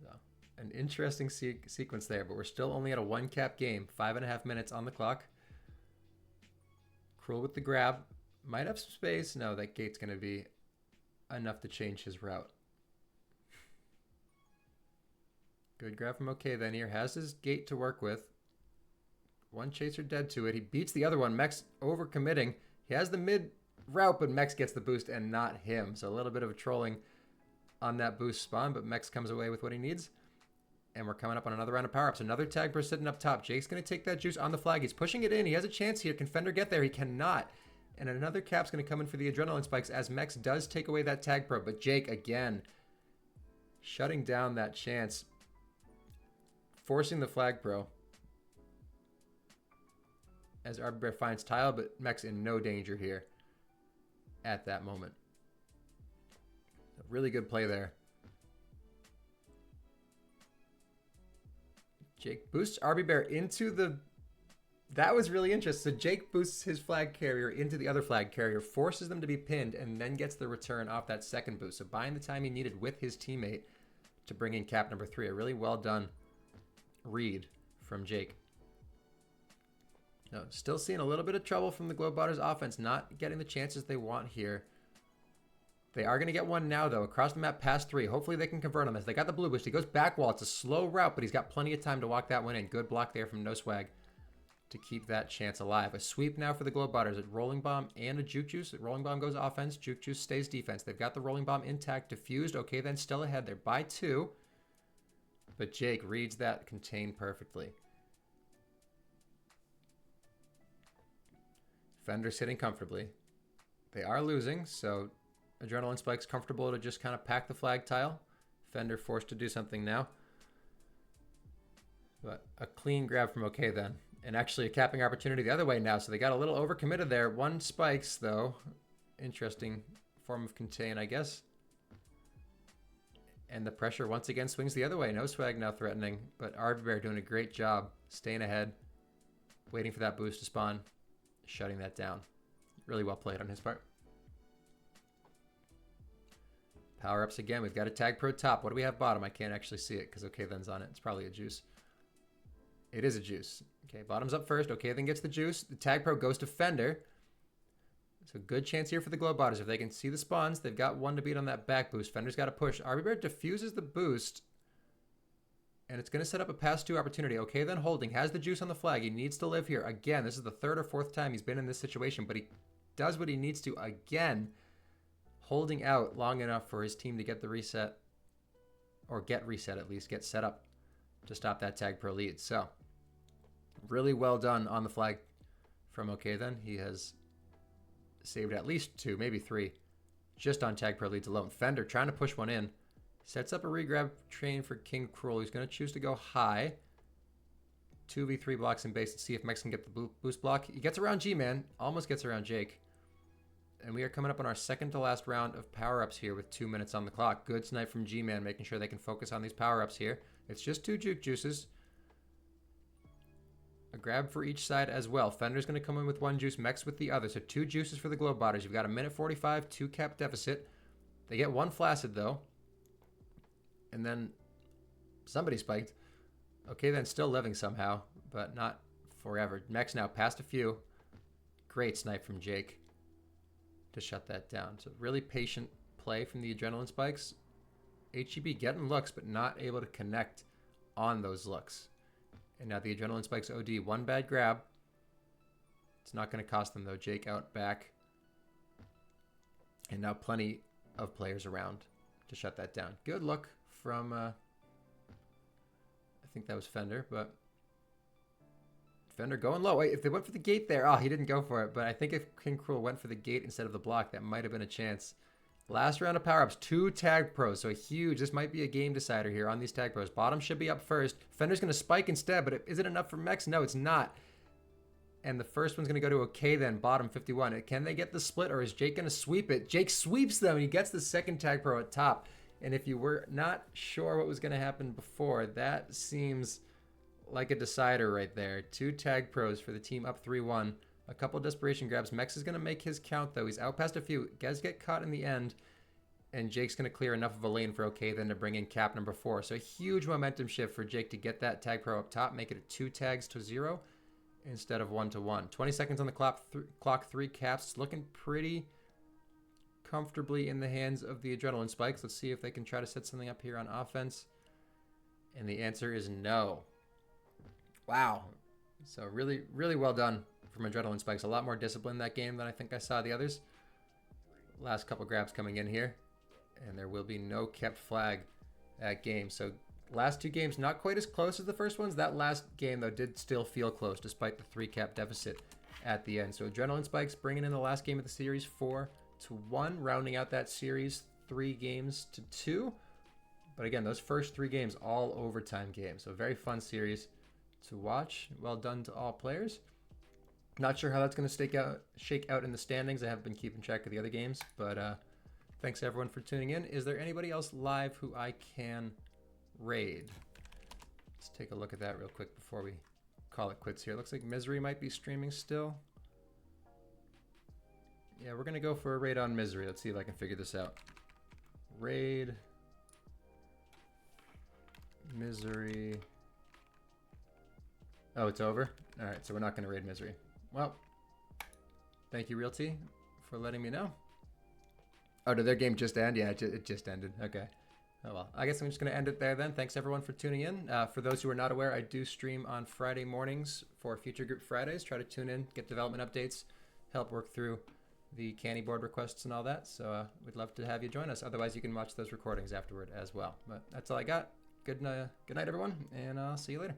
So, an interesting sequence there, but we're still only at a 1-cap game. 5.5 minutes on the clock. Cruel with the grab. Might have some space. No, that gate's going to be enough to change his route. Good grab from okay then here. Has his gate to work with. One chaser dead to it. He beats the other one. Mex overcommitting. He has the mid route, but Mex gets the boost and not him. So a little bit of a trolling on that boost spawn, but Mex comes away with what he needs. And we're coming up on another round of power-ups. Another tag pro sitting up top. Jake's going to take that juice on the flag. He's pushing it in. He has a chance here. Can Fender get there? He cannot. And another cap's going to come in for the adrenaline spikes as Mex does take away that tag pro. But Jake, again, shutting down that chance. Forcing the flag pro. as Arbibear finds tile, but Mech's in no danger here at that moment. A really good play there. Jake boosts Arbibear into the... That was really interesting. So Jake boosts his flag carrier into the other flag carrier, forces them to be pinned, and then gets the return off that second boost. So buying the time he needed with his teammate to bring in cap number 3. A really well done read from Jake. No, still seeing a little bit of trouble from the GlobeBotters offense, not getting the chances they want here. They are going to get one now, though, across the map past 3. Hopefully they can convert on this. They got the blue boost. He goes back wall. It's a slow route, but he's got plenty of time to walk that one in. Good block there from No Swag to keep that chance alive. A sweep now for the GlobeBotters. A rolling bomb and a juke juice. Rolling bomb goes offense. Juke juice stays defense. They've got the rolling bomb intact, diffused. Okay, then still ahead. They're by 2. But Jake reads that contain perfectly. Fender sitting comfortably. They are losing, so Adrenaline Spike's comfortable to just kind of pack the flag tile. Fender forced to do something now. But a clean grab from OK then. And actually a capping opportunity the other way now. So they got a little overcommitted there. 1 spikes, though. Interesting form of contain, I guess. And the pressure once again swings the other way. No Swag now threatening. But Arbibear doing a great job. Staying ahead. Waiting for that boost to spawn. Shutting that down. Really well played on his part. Power-ups again. We've got a Tag Pro top. What do we have bottom? I can't actually see it because OK then's on it. It's probably a juice. It is a juice. Okay, bottom's up first. OK then gets the juice. The Tag Pro goes to Fender. So good chance here for the GlobeBotters. If they can see the spawns, they've got 1 to beat on that back boost. Fender's got to push. Arbibear diffuses the boost. And it's going to set up a pass 2 opportunity. OK then holding. Has the juice on the flag. He needs to live here. Again, this is the 3rd or 4th time he's been in this situation. But he does what he needs to again. Holding out long enough for his team to get the reset. Or get reset at least. Get set up to stop that Tag Pro lead. So, really well done on the flag from OK then. He has saved at least 2, maybe 3. Just on Tag Pro leads alone. Fender trying to push one in. Sets up a regrab train for King Cruel. He's going to choose to go high. 2v3 blocks in base to see if Mex can get the boost block. He gets around G-Man. Almost gets around Jake. And we are coming up on our second to last round of power-ups here with 2 minutes on the clock. Good snipe from G-Man, making sure they can focus on these power-ups here. It's just 2 juke juices. A grab for each side as well. Fender's going to come in with 1 juice, Mex with the other. So 2 juices for the GlobeBotters. You've got a minute 45, 2 cap deficit. They get 1 flaccid, though. And then somebody spiked. Okay, then still living somehow, but not forever. Mex now past a few. Great snipe from Jake to shut that down. So really patient play from the Adrenaline Spikes. HEB getting looks, but not able to connect on those looks. And now the Adrenaline Spikes OD. 1 bad grab. It's not going to cost them, though. Jake out back. And now plenty of players around to shut that down. Good look from, I think that was Fender, but Fender going low. Wait, if they went for the gate there, oh, he didn't go for it, but I think if King Cruel went for the gate instead of the block, that might have been a chance. Last round of power-ups, 2 Tag Pros, so huge. This might be a game decider here on these Tag Pros. Bottom should be up first. Fender's going to spike instead, but is it enough for Mex? No, it's not. And the first one's going to go to OK then, bottom 51. Can they get the split, or is Jake going to sweep it? Jake sweeps them, and he gets the second Tag Pro at top. And if you were not sure what was going to happen before, that seems like a decider right there. 2 Tag Pros for the team up 3-1. A couple desperation grabs. Mex is going to make his count, though. He's out past a few. Guys get caught in the end. And Jake's going to clear enough of a lane for OK then to bring in cap number 4. So a huge momentum shift for Jake to get that Tag Pro up top. Make it a 2 tags to 0 instead of 1-1. 20 seconds on the clock. 3 caps. Looking pretty comfortably in the hands of the Adrenaline Spikes. Let's see if they can try to set something up here on offense. And the answer is no. Wow. So really, really well done from Adrenaline Spikes. A lot more discipline in that game than I think I saw the others. Last couple grabs coming in here. And there will be no kept flag that game. So last 2 games not quite as close as the first ones. That last game, though, did still feel close despite the 3 cap deficit at the end. So Adrenaline Spikes bringing in the last game of the series 4-1, rounding out that series 3 games to 2. But again, those first 3 games, all overtime games. So very fun series to watch. Well done to all players. Not sure how that's going to shake out in the standings. I haven't been keeping track of the other games, but thanks everyone for tuning in. Is there anybody else live who I can raid? Let's take a look at that real quick before we call it quits here. It looks like Misery might be streaming still. Yeah, we're going to go for a raid on Misery. Let's see if I can figure this out. Raid Misery. Oh, it's over? All right, so we're not going to raid Misery. Well, thank you, Realty, for letting me know. Oh, did their game just end? Yeah, it just ended. Okay. Oh, well. I guess I'm just going to end it there then. Thanks, everyone, for tuning in. For those who are not aware, I do stream on Friday mornings for Future Group Fridays. Try to tune in, get development updates, help work through the candy board requests and all that. So we'd love to have you join us. Otherwise, you can watch those recordings afterward as well. But that's all I got. Good night, everyone, and I'll see you later.